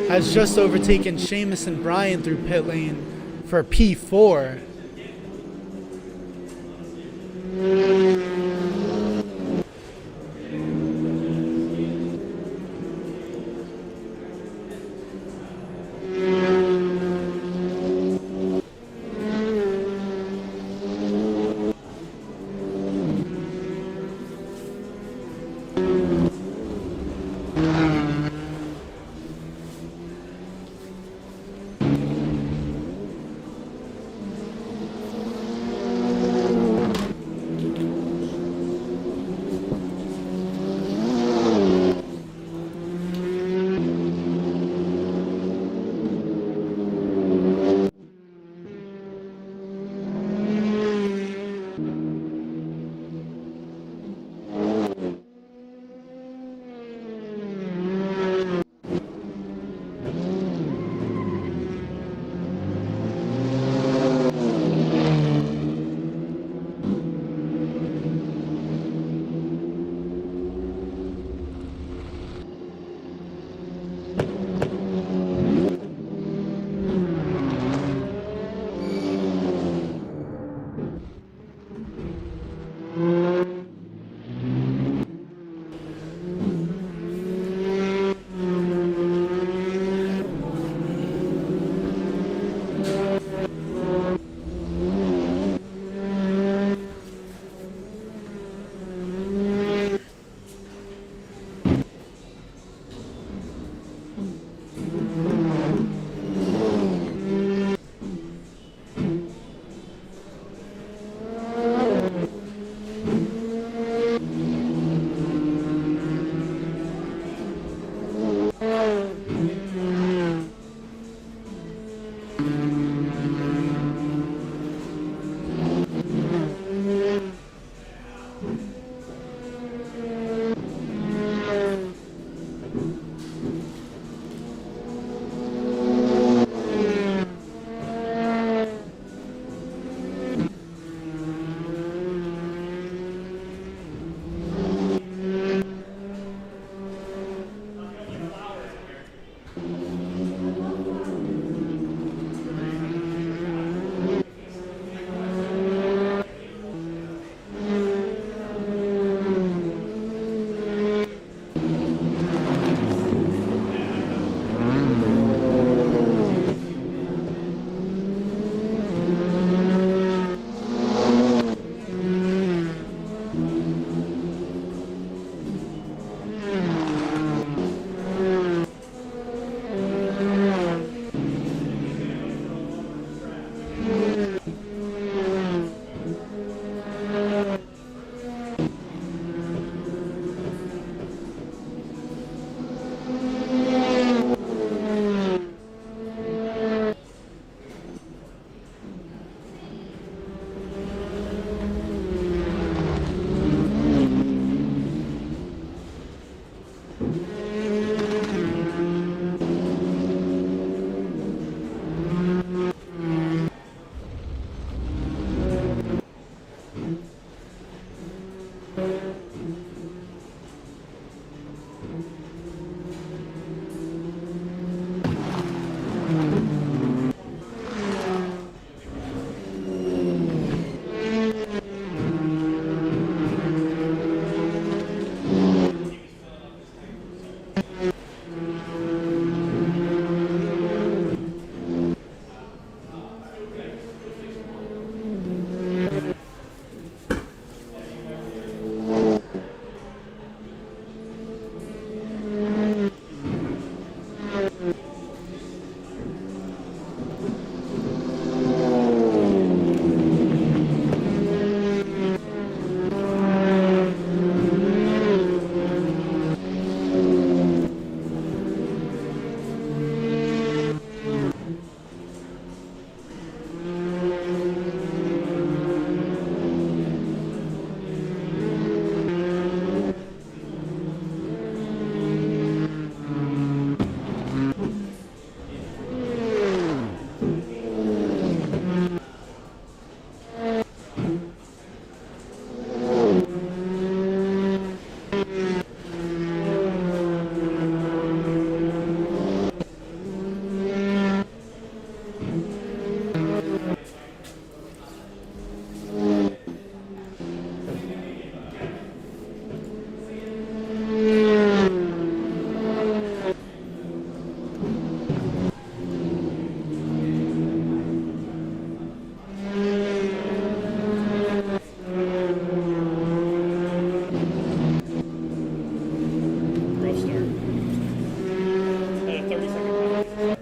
has just overtaken Seamus and Brian through pit lane for P4. Rough start. Had a 30-second penalty.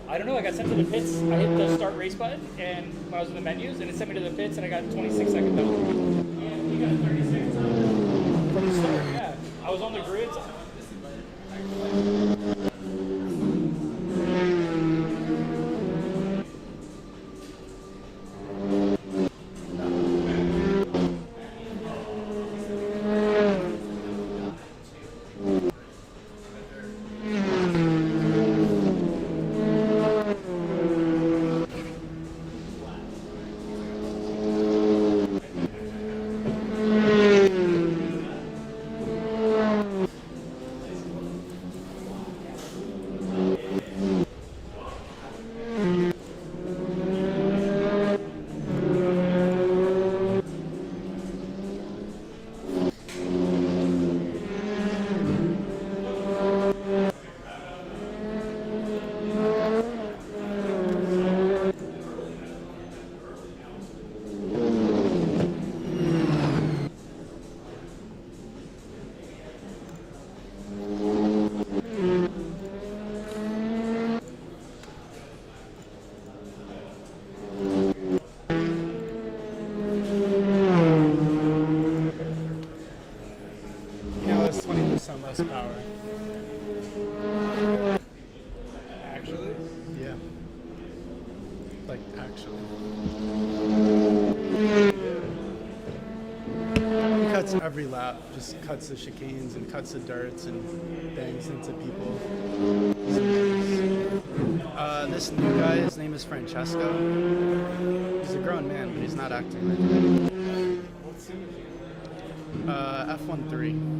I don't know. I got sent to the pits. I hit the start race button, and when I was in the menus, and it sent me to the pits, and I got a 26-second penalty. Yeah, you got 30 seconds from the start. Yeah, I was on the grid. less power. Actually? Yeah. Like, actually. He cuts every lap, just cuts the chicanes and cuts the dirts and bangs into people. This new guy, his name is Francesco. He's a grown man, but he's not acting like it. F13.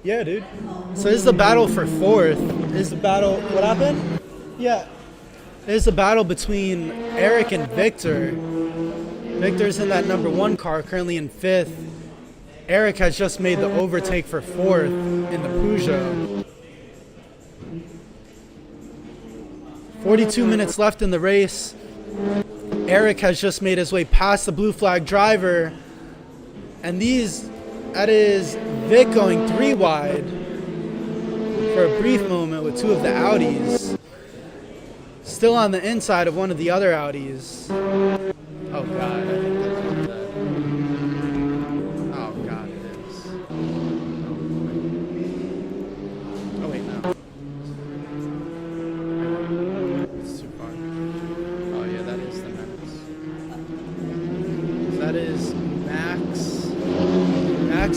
Yeah, dude. So this is the battle for fourth. This is the battle. What happened? Yeah. This is the battle between Eric and Victor. Victor's in that number 1 car, currently in 5th. Eric has just made the overtake for 4th in the Peugeot. 42 minutes left in the race. Eric has just made his way past the blue flag driver. And that is Vic going 3 wide for a brief moment with 2 of the Audis. Still on the inside of one of the other Audis. Oh God, I think that's one of the... Oh God, it is. Oh wait, no. It's too far. Oh yeah, that is the Menace. So that is Max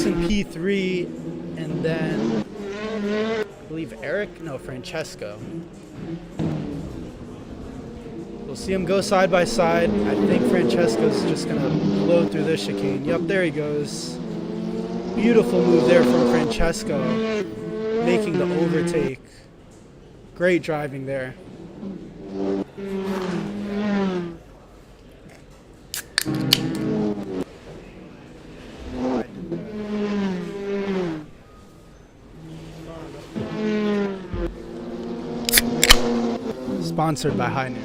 in P3, and then I believe Eric? No, Francesco. We'll see them go side by side. I think Francesco's just going to blow through this chicane. Yep, there he goes. Beautiful move there from Francesco, making the overtake. Great driving there. Sponsored by High Noon.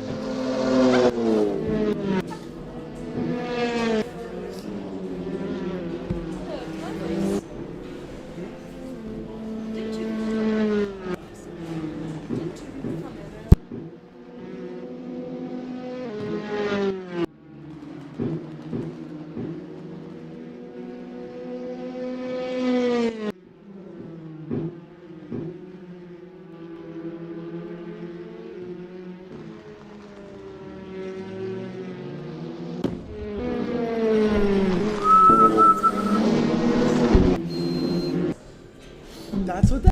That's what that...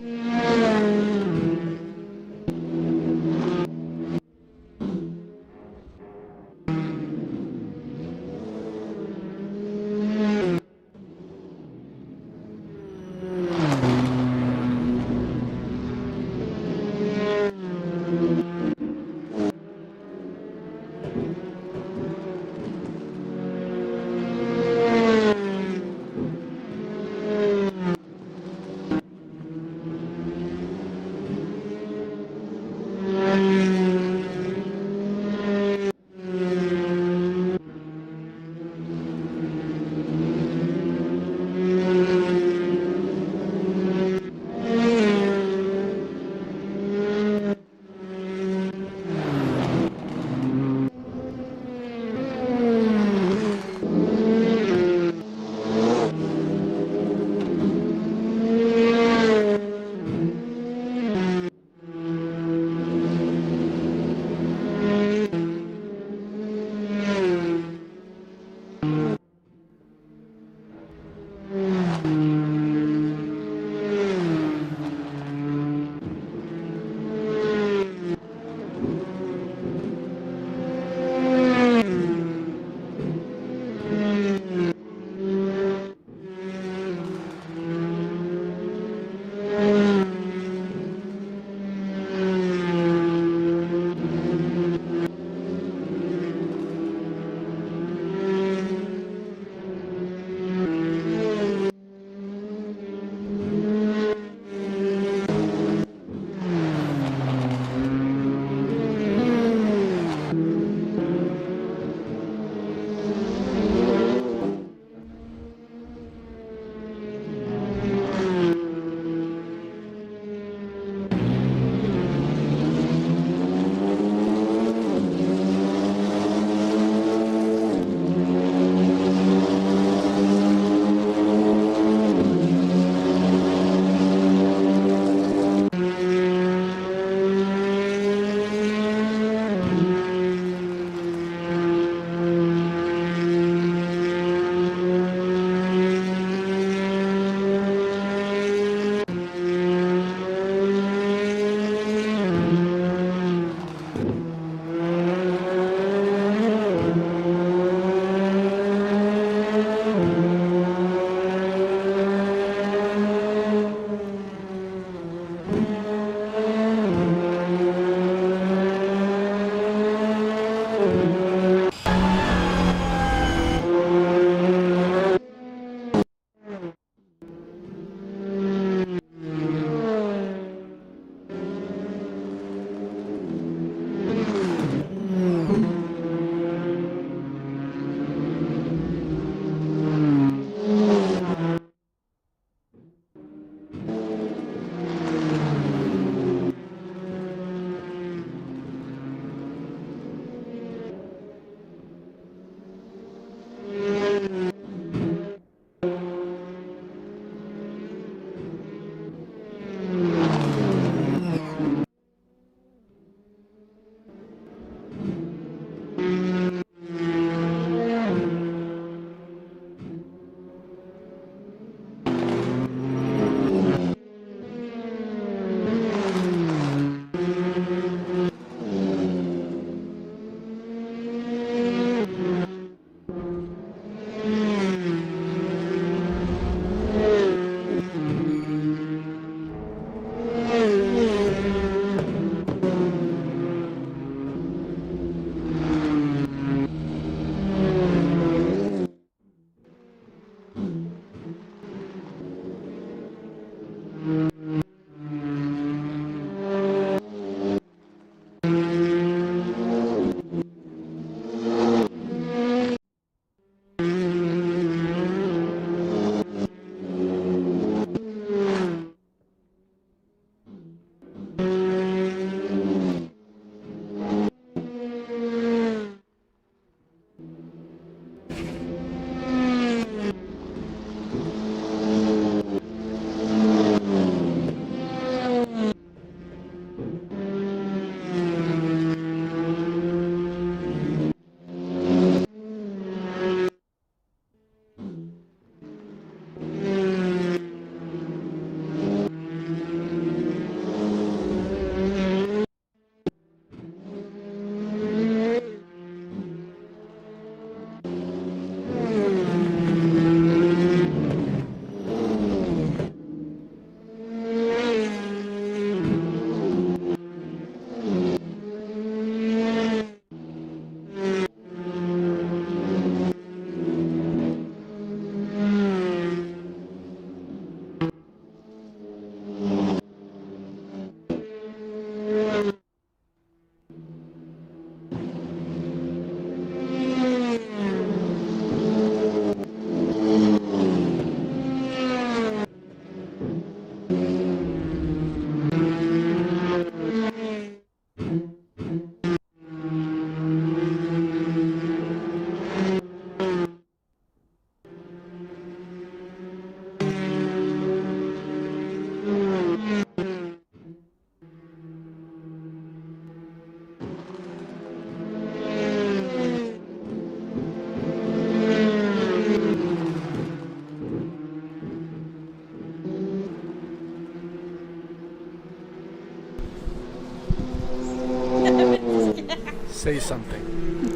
Say something.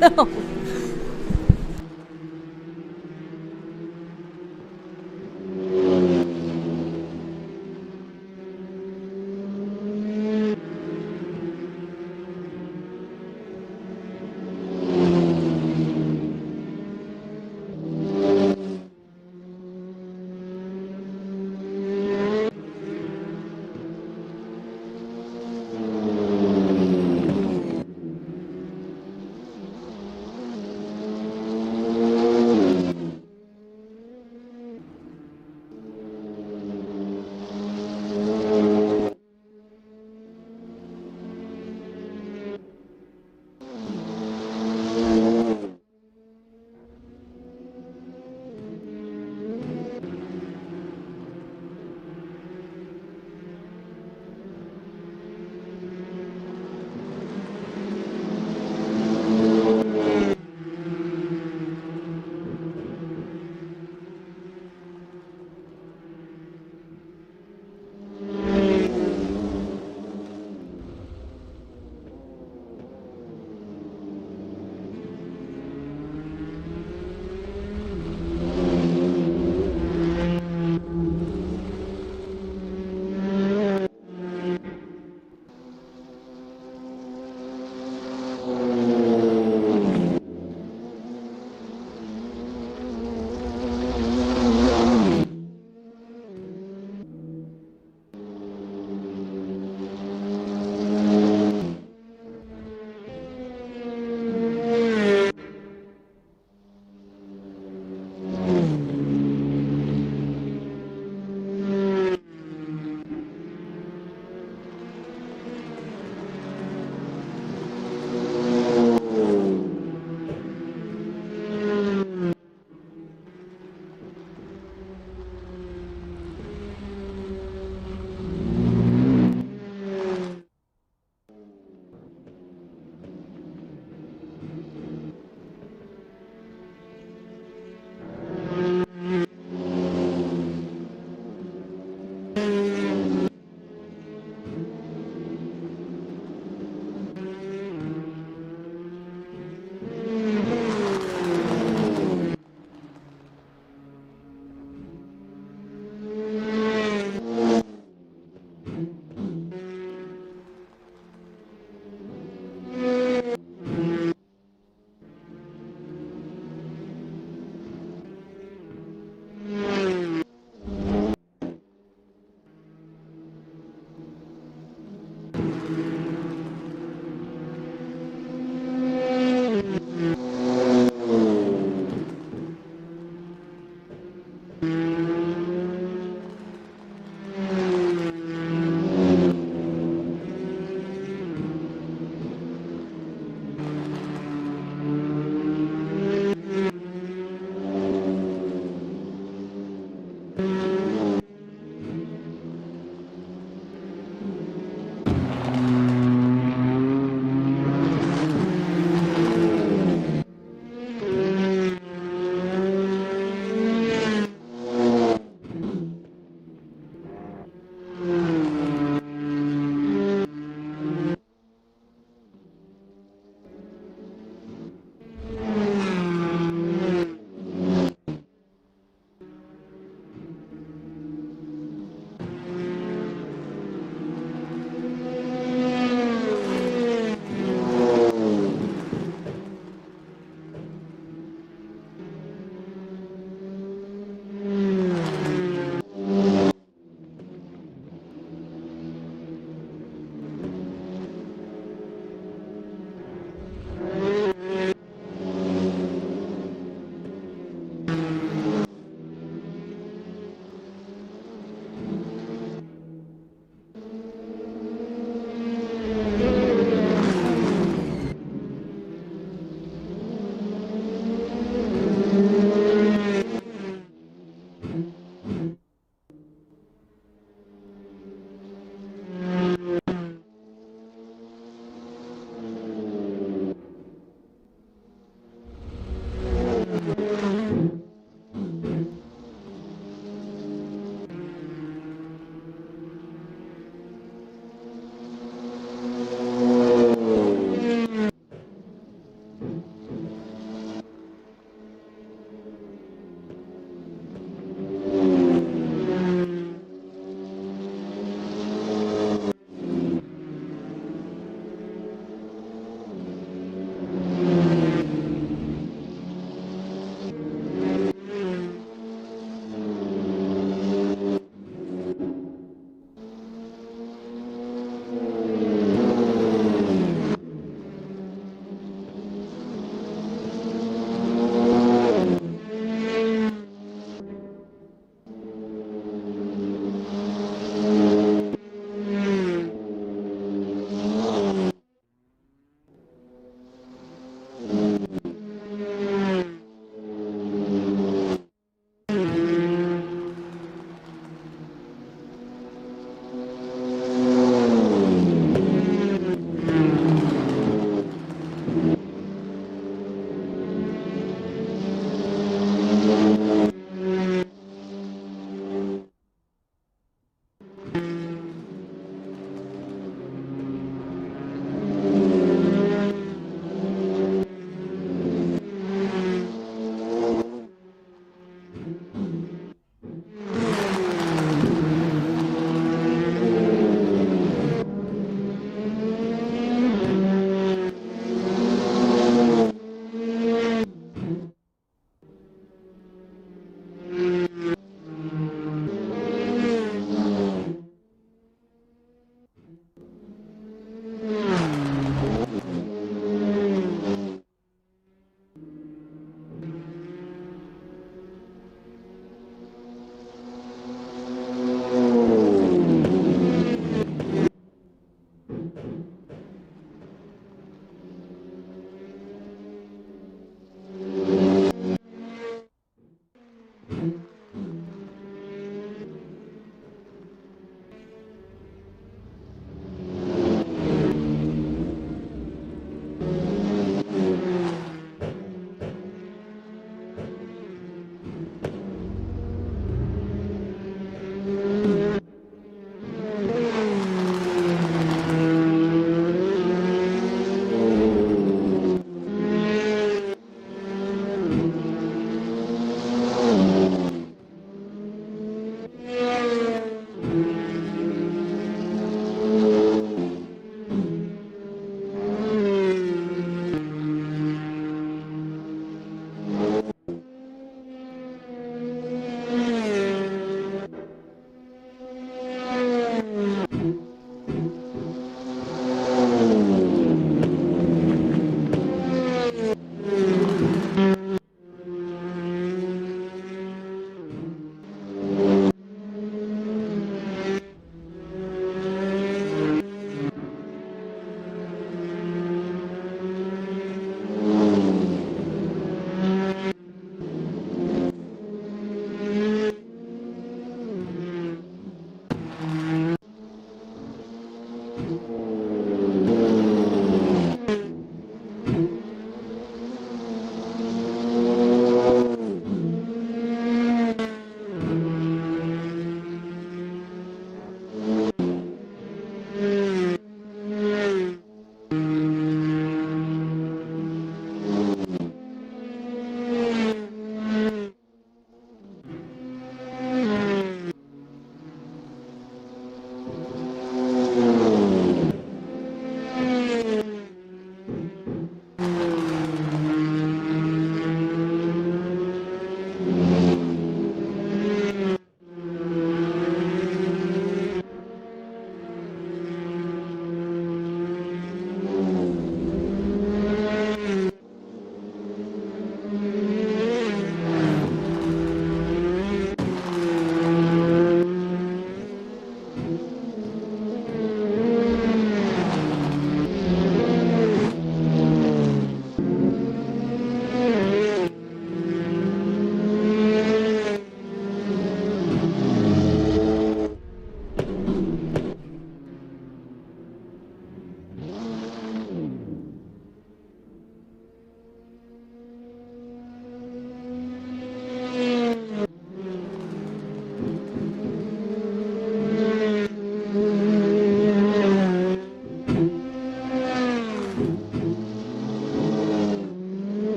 No.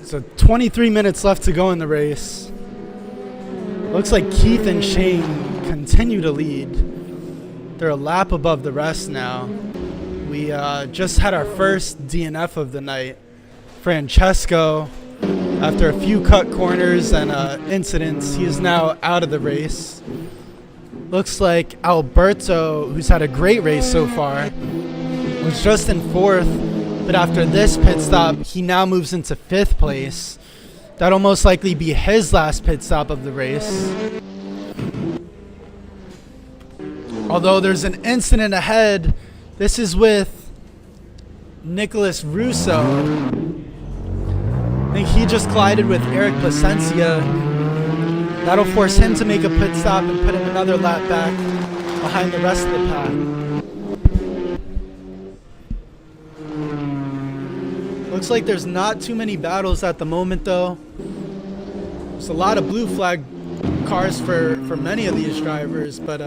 So 23 minutes left to go in the race. Looks like Keith and Shane continue to lead. They're a lap above the rest now. We just had our first DNF of the night. Francesco, after a few cut corners and incidents, he is now out of the race. Looks like Alberto, who's had a great race so far, was just in 4th, but after this pit stop, he now moves into 5th place. That'll most likely be his last pit stop of the race. Although there's an incident ahead, this is with Nicholas Russo. I think he just collided with Eric Placencia. That'll force him to make a pit stop and put him another lap back behind the rest of the pack. Looks like there's not too many battles at the moment though. There's a lot of blue flag cars for many of these drivers, but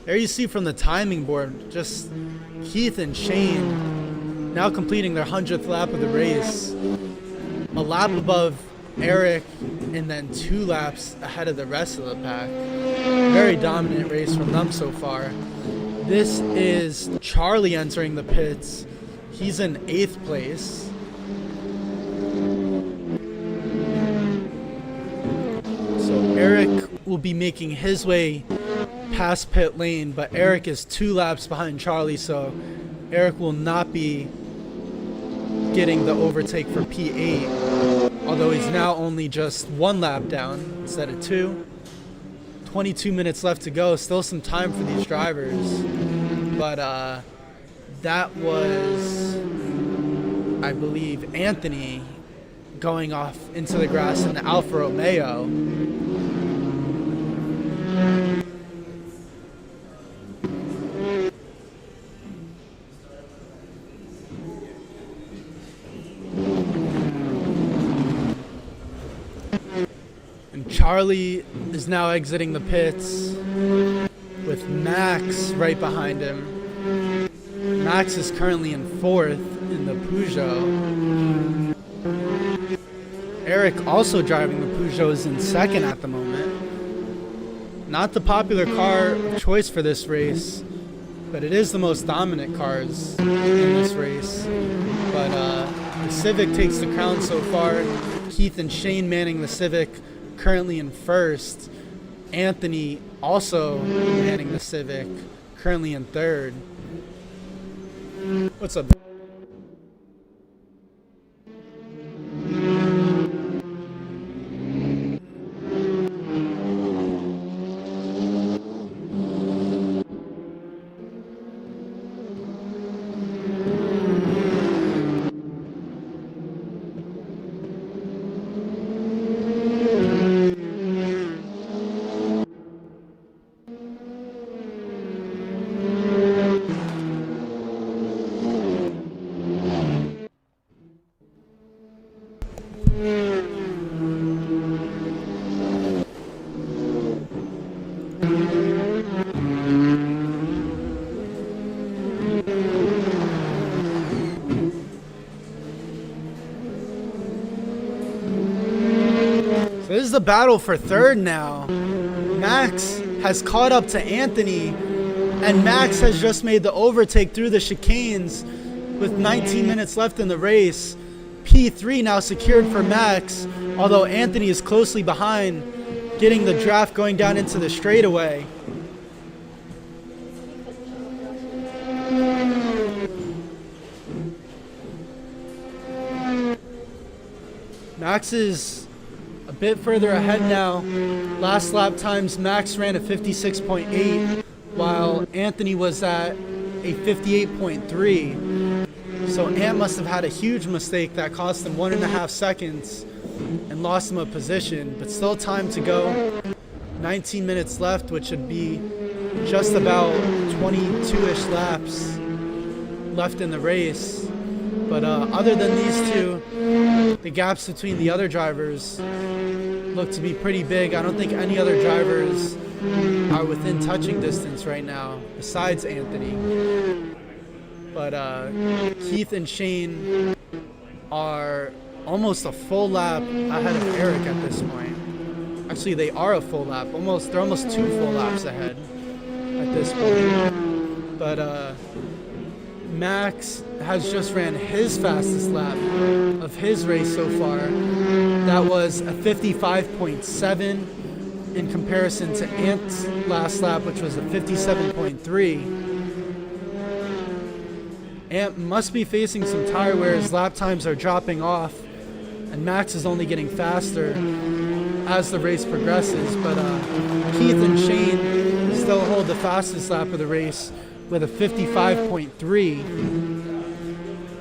there you see from the timing board, just Keith and Shane now completing their 100th lap of the race. A lap above Eric and then 2 laps ahead of the rest of the pack. Very dominant race from them so far. This is Charlie entering the pits. He's in 8th place. So Eric will be making his way past pit lane, but Eric is 2 laps behind Charlie, so Eric will not be getting the overtake for P8, although he's now only just 1 lap down instead of 2. 22 minutes left to go, still some time for these drivers, but that was, I believe, Anthony going off into the grass in the Alfa Romeo. And Charlie is now exiting the pits with Max right behind him. Max is currently in 4th in the Peugeot. Eric, also driving the Peugeot, is in 2nd at the moment. Not the popular car of choice for this race, but it is the most dominant cars in this race. But the Civic takes the crown so far. Keith and Shane manning the Civic, currently in 1st. Anthony also manning the Civic, currently in 3rd. What's up? This is the battle for 3rd now. Max has caught up to Anthony, and Max has just made the overtake through the chicanes with 19 minutes left in the race. P3 now secured for Max, although Anthony is closely behind, getting the draft going down into the straightaway. Max is a bit further ahead now. Last lap times, Max ran a 56.8, while Anthony was at a 58.3. So Ant must have had a huge mistake that cost him 1.5 seconds and lost him a position, but still time to go. 19 minutes left, which should be just about 22-ish laps left in the race. But other than these two, the gaps between the other drivers look to be pretty big. I don't think any other drivers are within touching distance right now, besides Anthony. But Keith and Shane are almost a full lap ahead of Eric at this point. Actually, they are a full lap. They're almost 2 full laps ahead at this point. But Max has just ran his fastest lap of his race so far. That was a 55.7 in comparison to Ant's last lap, which was a 57.3. Ant must be facing some tire wear. His lap times are dropping off, and Max is only getting faster as the race progresses. But Keith and Shane still hold the fastest lap of the race with a 55.3.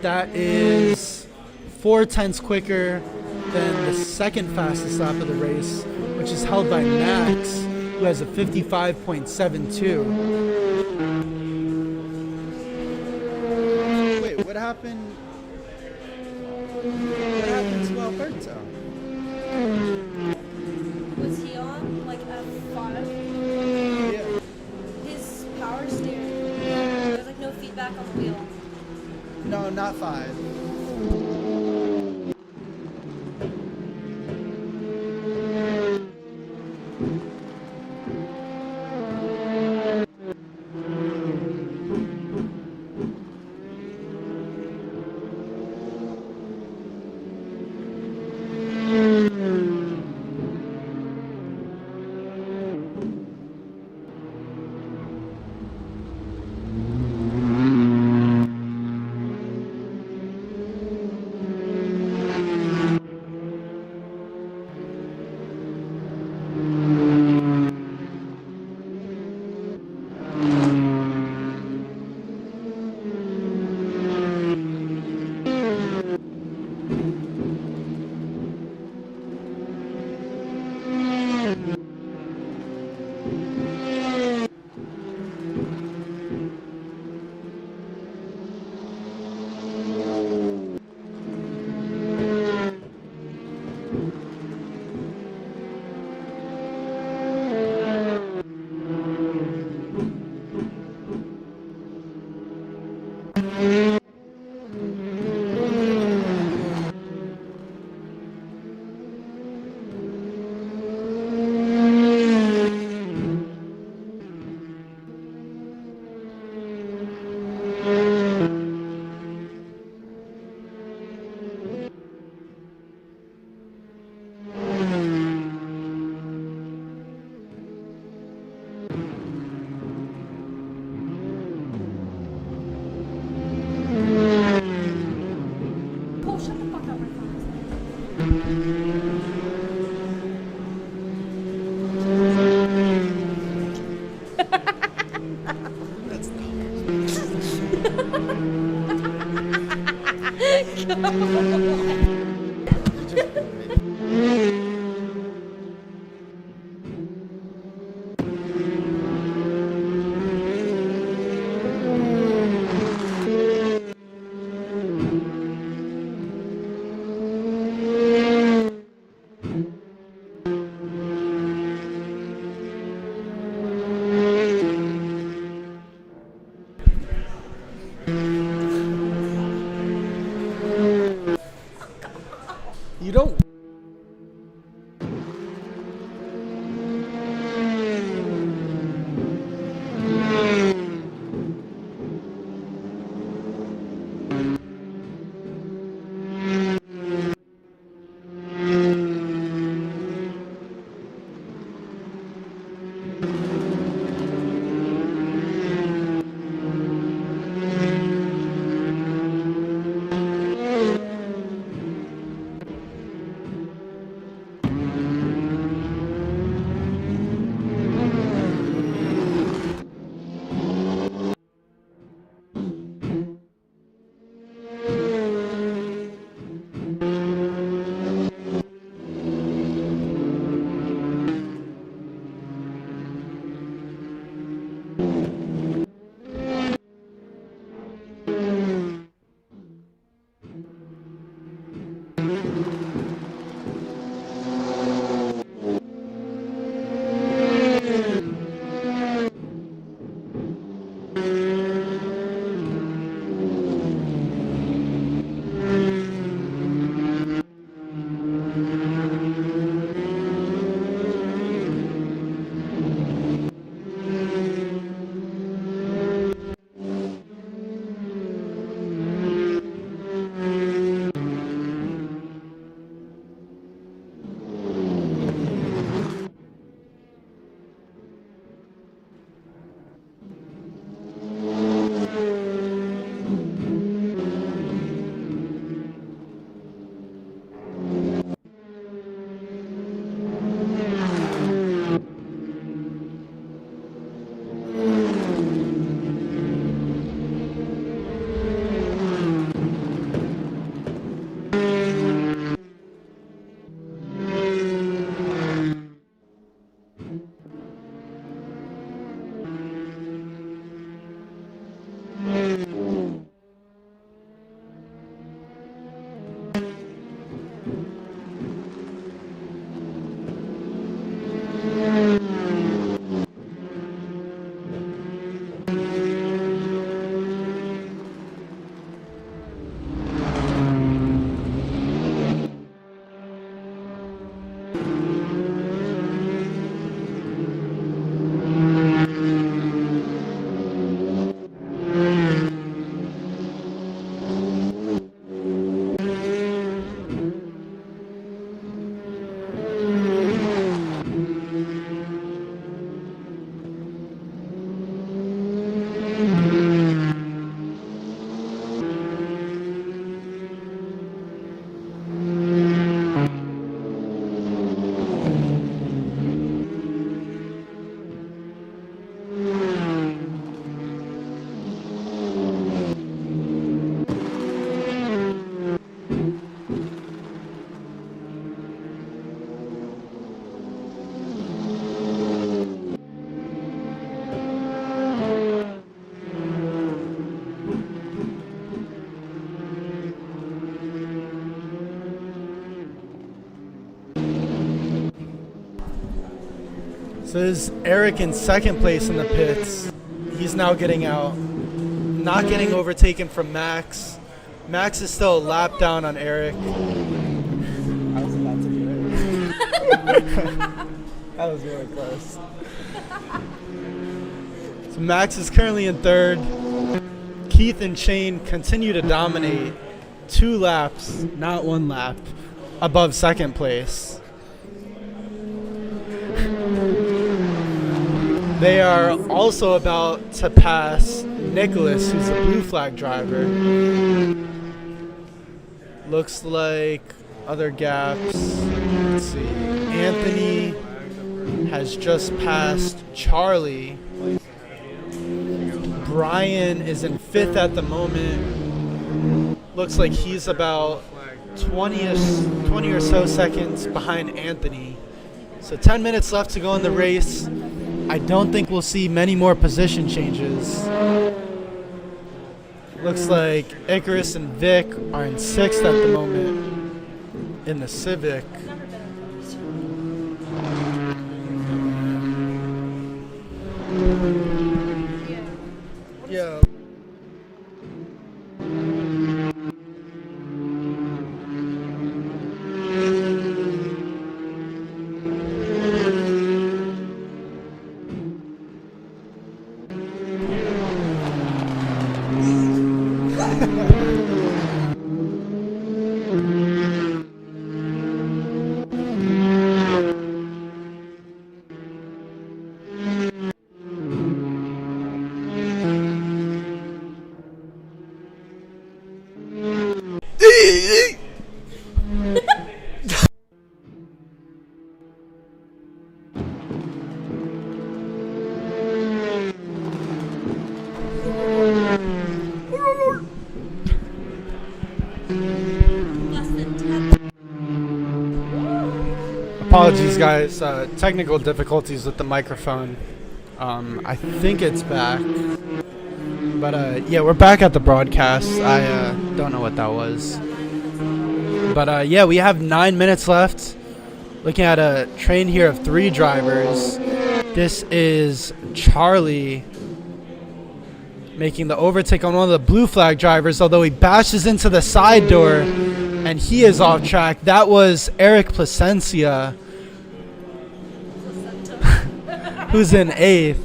That is 4/10 quicker than the second fastest lap of the race, which is held by Max, who has a 55.72. Wait, what happened? What happened to Alberto? Was he on like F5? Yeah. His power steering. There's like no feedback on the wheel. No, not 5. Oh, shut the fuck up, my That's You don't. So this is Eric in second place in the pits. He's now getting out. Not getting overtaken from Max. Max is still a lap down on Eric. I was about to do it. That was really close. So Max is currently in third. Keith and Shane continue to dominate 2 laps, not 1 lap, above second place. They are also about to pass Nicholas, who's a blue flag driver. Looks like other gaps. Let's see. Anthony has just passed Charlie. Brian is in 5th at the moment. Looks like he's about 20 or so seconds behind Anthony. So 10 minutes left to go in the race. I don't think we'll see many more position changes. Looks like Icarus and Vic are in 6th at the moment in the Civic. Yeah. Apologies, guys. Technical difficulties with the microphone. I think it's back. But yeah, we're back at the broadcast. I don't know what that was. But yeah, we have 9 minutes left. Looking at a train here of 3 drivers. This is Charlie making the overtake on one of the blue flag drivers, although he bashes into the side door and he is off track. That was Eric Placencia, who's in 8th.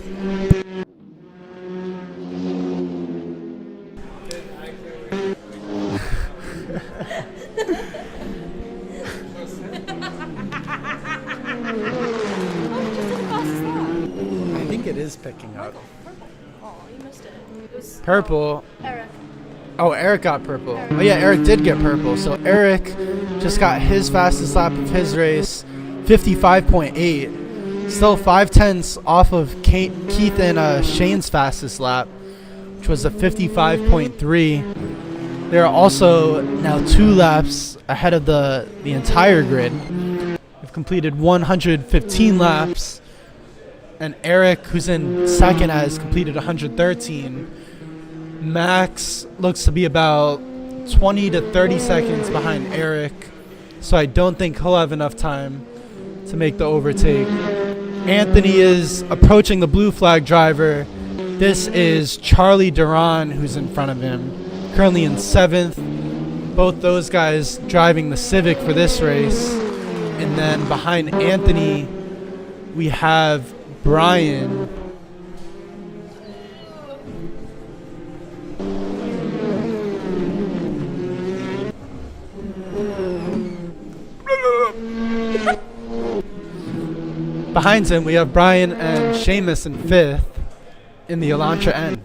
I think it is picking up. Oh, you missed it. It was Purple. Eric. Oh, Eric got purple. Oh yeah, Eric did get purple. So Eric just got his fastest lap of his race, 55.8. Still 5/10 off of Keith and Shane's fastest lap, which was a 55.3. They're also now 2 laps ahead of the entire grid. They've completed 115 laps. And Eric, who's in second, has completed 113. Max looks to be about 20 to 30 seconds behind Eric. So I don't think he'll have enough time to make the overtake. Anthony is approaching the blue flag driver. This is Charlie Duran, who's in front of him, currently in 7th. Both those guys driving the Civic for this race. And then behind Anthony, we have Brian. Behind him, we have Brian and Seamus in 5th in the Elantra N.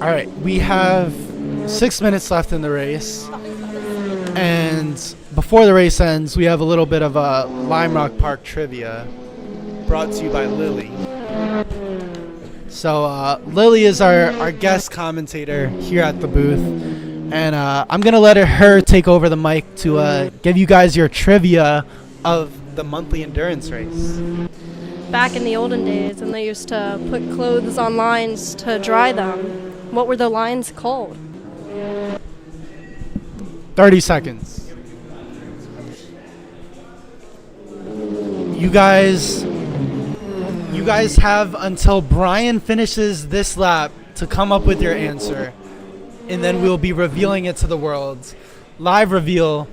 All right, we have 6 minutes left in the race. And before the race ends, we have a little bit of a Lime Rock Park trivia brought to you by Lily. So Lily is our guest commentator here at the booth. And I'm going to let her take over the mic to give you guys your trivia of the monthly endurance race. Back in the olden days, when they used to put clothes on lines to dry them, what were the lines called? 30 seconds. You guys have until Brian finishes this lap to come up with your answer, and then we'll be revealing it to the world. Live reveal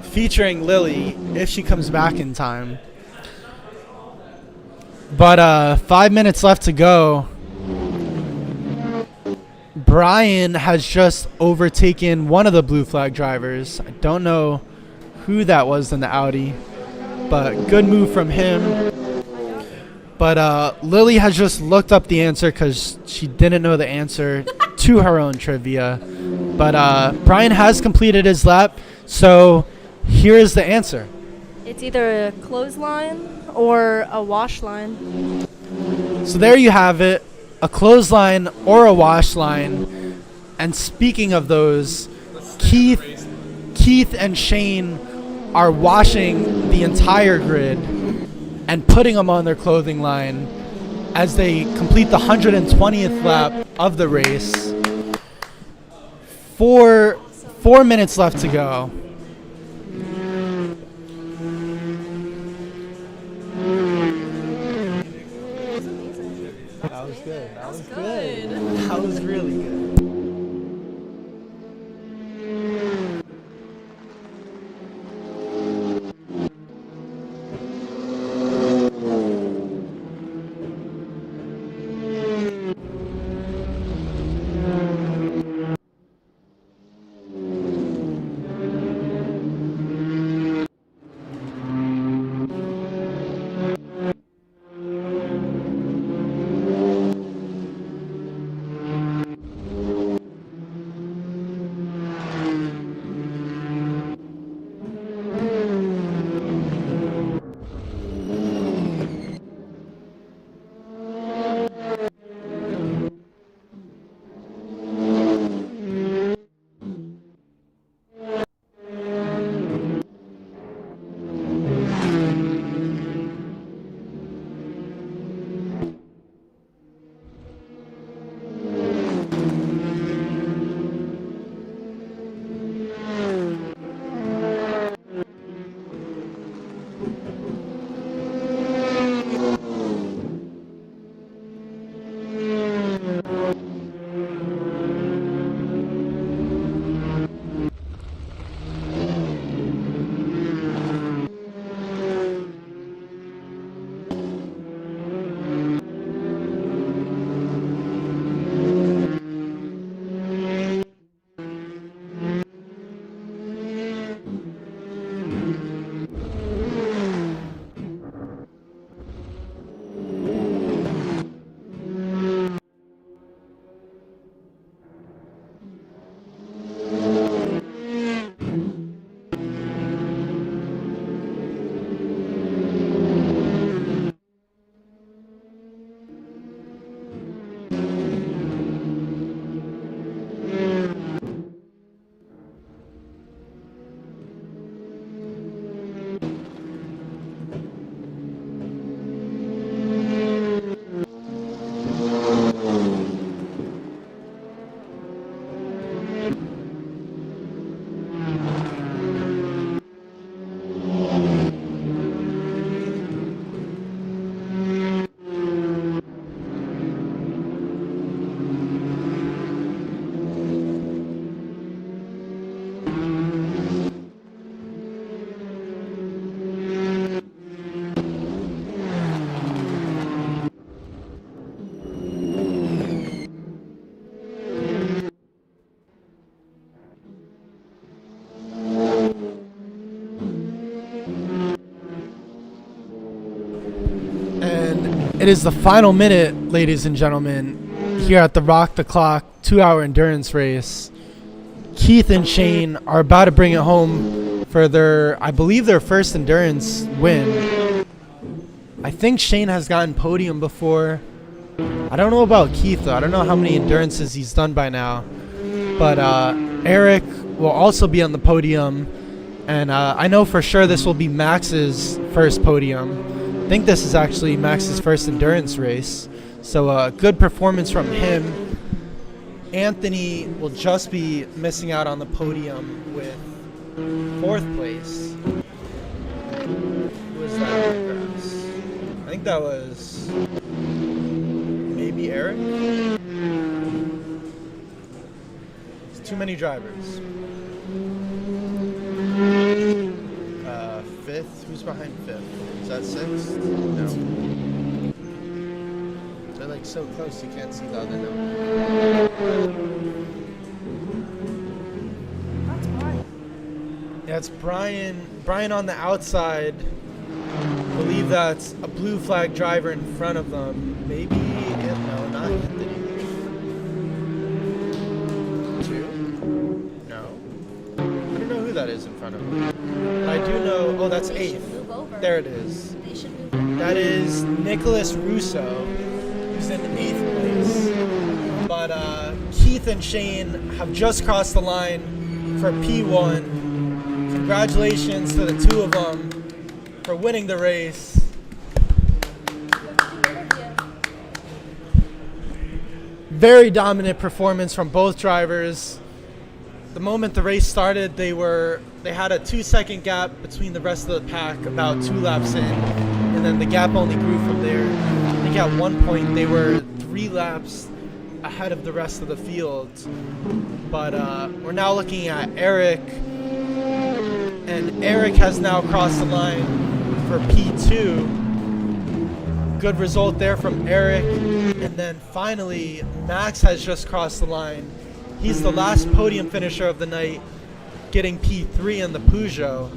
featuring Lily if she comes back in time. But 5 minutes left to go. Brian has just overtaken one of the blue flag drivers. I don't know who that was in the Audi, but good move from him. But Lily has just looked up the answer because she didn't know the answer to her own trivia. But Brian has completed his lap, so here is the answer. It's either a clothesline or a wash line. So there you have it. A clothesline or a wash line. And speaking of those, Keith and Shane are washing the entire grid and putting them on their clothing line as they complete the 120th lap of the race. 4 minutes left to go. That was good. That was good. That was really good. It is the final minute, ladies and gentlemen, here at the Rock the Clock 2-hour endurance race. Keith and Shane are about to bring it home for I believe their first endurance win. I think Shane has gotten podium before. I don't know about Keith though. I don't know how many endurances he's done by now. But Eric will also be on the podium. And I know for sure this will be Max's first podium. I think this is actually Max's first endurance race. So good performance from him. Anthony will just be missing out on the podium with 4th place. Who was that? I think that was maybe Eric. It's too many drivers. 5th? Who's behind 5th? Is that 6th? No. They're like so close you can't see the other number. That's Brian. Yeah, it's Brian. Brian on the outside. I believe that's a blue flag driver in front of them. Maybe, no, not Anthony. 2? No. I don't know who that is in front of them. I do know, oh, that's 8th. There it is. That is Nicholas Russo, who's in 8th place. But Keith and Shane have just crossed the line for P1. Congratulations to the two of them for winning the race. Very dominant performance from both drivers. The moment the race started, they had a 2-second gap between the rest of the pack, about 2 laps in, and then the gap only grew from there. I think at one point they were 3 laps ahead of the rest of the field. But we're now looking at Eric, and Eric has now crossed the line for P2. Good result there from Eric. And then finally, Max has just crossed the line. He's the last podium finisher of the night, getting P3 in the Peugeot.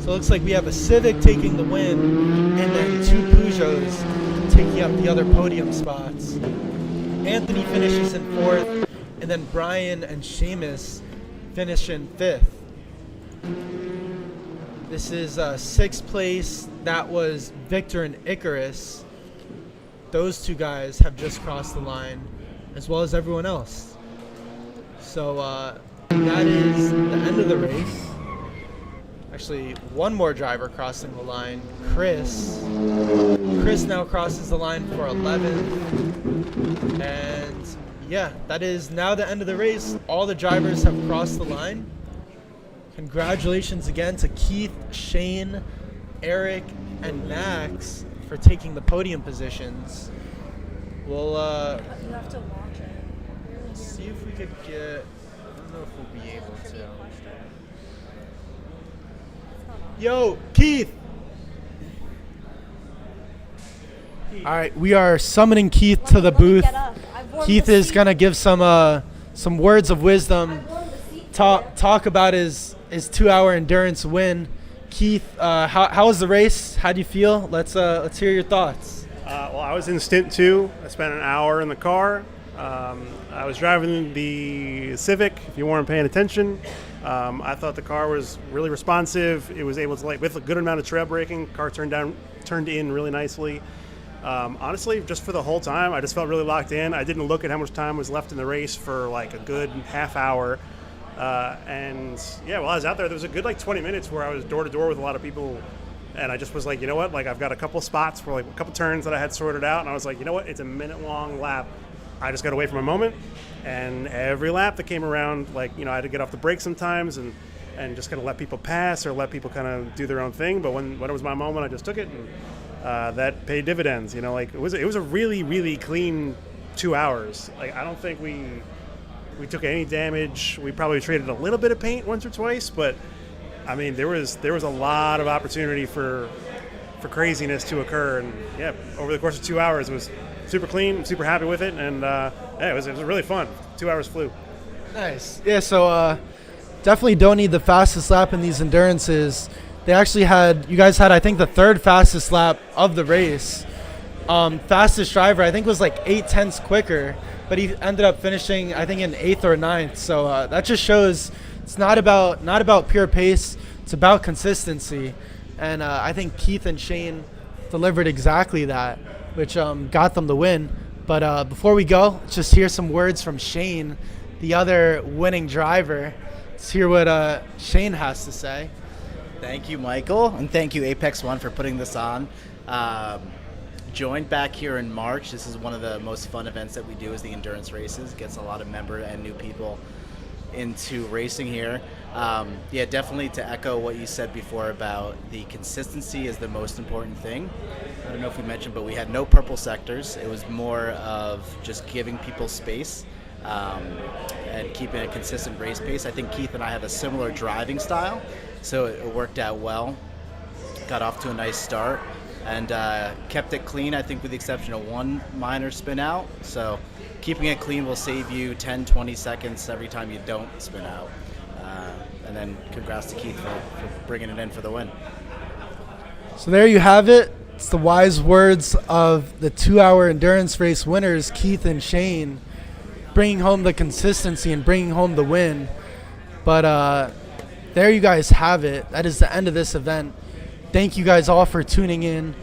So it looks like we have a Civic taking the win, and then 2 Peugeots taking up the other podium spots. Anthony finishes in 4th, and then Brian and Seamus finish in 5th. This is 6th place. That was Victor and Icarus. Those 2 guys have just crossed the line, as well as everyone else. So that is the end of the race. Actually, one more driver crossing the line, Chris. Chris now crosses the line for 11th. And yeah, that is now the end of the race. All the drivers have crossed the line. Congratulations again to Keith, Shane, Eric, and Max for taking the podium positions. We'll You have to watch it. see if we could get, I don't know if we'll be able to. Yo, Keith! All right, we are summoning Keith to the booth. Keith is gonna give some words of wisdom. Talk about his 2-hour endurance win. Keith, how was the race? How do you feel? Let's hear your thoughts. Well, I was in stint 2. I spent an hour in the car. I was driving the Civic, if you weren't paying attention. I thought the car was really responsive. It was able to, with a good amount of trail braking, car turned in really nicely. Honestly, just for the whole time, I just felt really locked in. I didn't look at how much time was left in the race for a good half hour. And yeah, while I was out there was a good 20 minutes where I was door to door with a lot of people. And I just was like, you know what? I've got a couple spots for a couple turns that I had sorted out. And I was like, you know what? It's a minute-long lap. I just got to wait for my moment. And every lap that came around, I had to get off the brake sometimes and just kind of let people pass or let people kind of do their own thing. But when it was my moment, I just took it. And that paid dividends. It was a really, really clean 2 hours. I don't think we took any damage. We probably traded a little bit of paint once or twice, but I mean, there was a lot of opportunity for craziness to occur, and yeah, over the course of 2 hours, it was super clean. I'm super happy with it, and yeah, it was really fun. 2 hours flew. Nice. Yeah. So definitely don't need the fastest lap in these endurances. You guys had I think the 3rd fastest lap of the race. fastest driver, I think, was like 8 tenths quicker, but he ended up finishing, I think, in 8th or 9th. So that just shows it's not about pure pace. It's about consistency. And I think Keith and Shane delivered exactly that, which got them the win. But before we go, let's just hear some words from Shane, the other winning driver. Let's hear what Shane has to say. Thank you, Michael, and thank you, Apex One, for putting this on. Joined back here in March. This is one of the most fun events that we do, is the endurance races. Gets a lot of member and new people into racing here. Yeah, definitely to echo what you said before about the consistency is the most important thing. I don't know if we mentioned, but we had no purple sectors. It was more of just giving people space and keeping a consistent race pace. I think Keith and I have a similar driving style, so it worked out well. Got off to a nice start and kept it clean, I think, with the exception of one minor spin out. So keeping it clean will save you 10-20 seconds every time you don't spin out. And then congrats to Keith for bringing it in for the win. So there you have it. It's the wise words of the 2-hour endurance race winners, Keith and Shane, bringing home the consistency and bringing home the win. But there you guys have it. That is the end of this event. Thank you guys all for tuning in.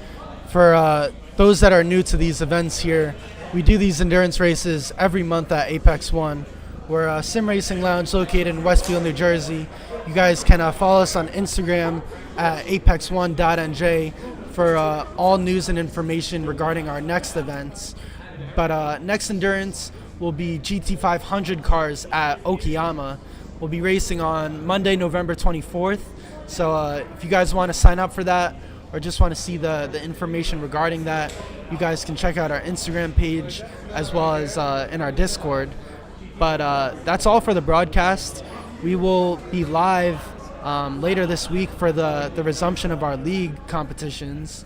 For those that are new to these events here, we do these endurance races every month at Apex One. We're a sim racing lounge located in Westfield, New Jersey. You guys can follow us on Instagram at apex1.nj for all news and information regarding our next events. But next endurance will be GT500 cars at Okayama. We'll be racing on Monday, November 24th. So if you guys want to sign up for that or just want to see the information regarding that, you guys can check out our Instagram page as well as in our Discord. But that's all for the broadcast. We will be live later this week for the resumption of our league competitions.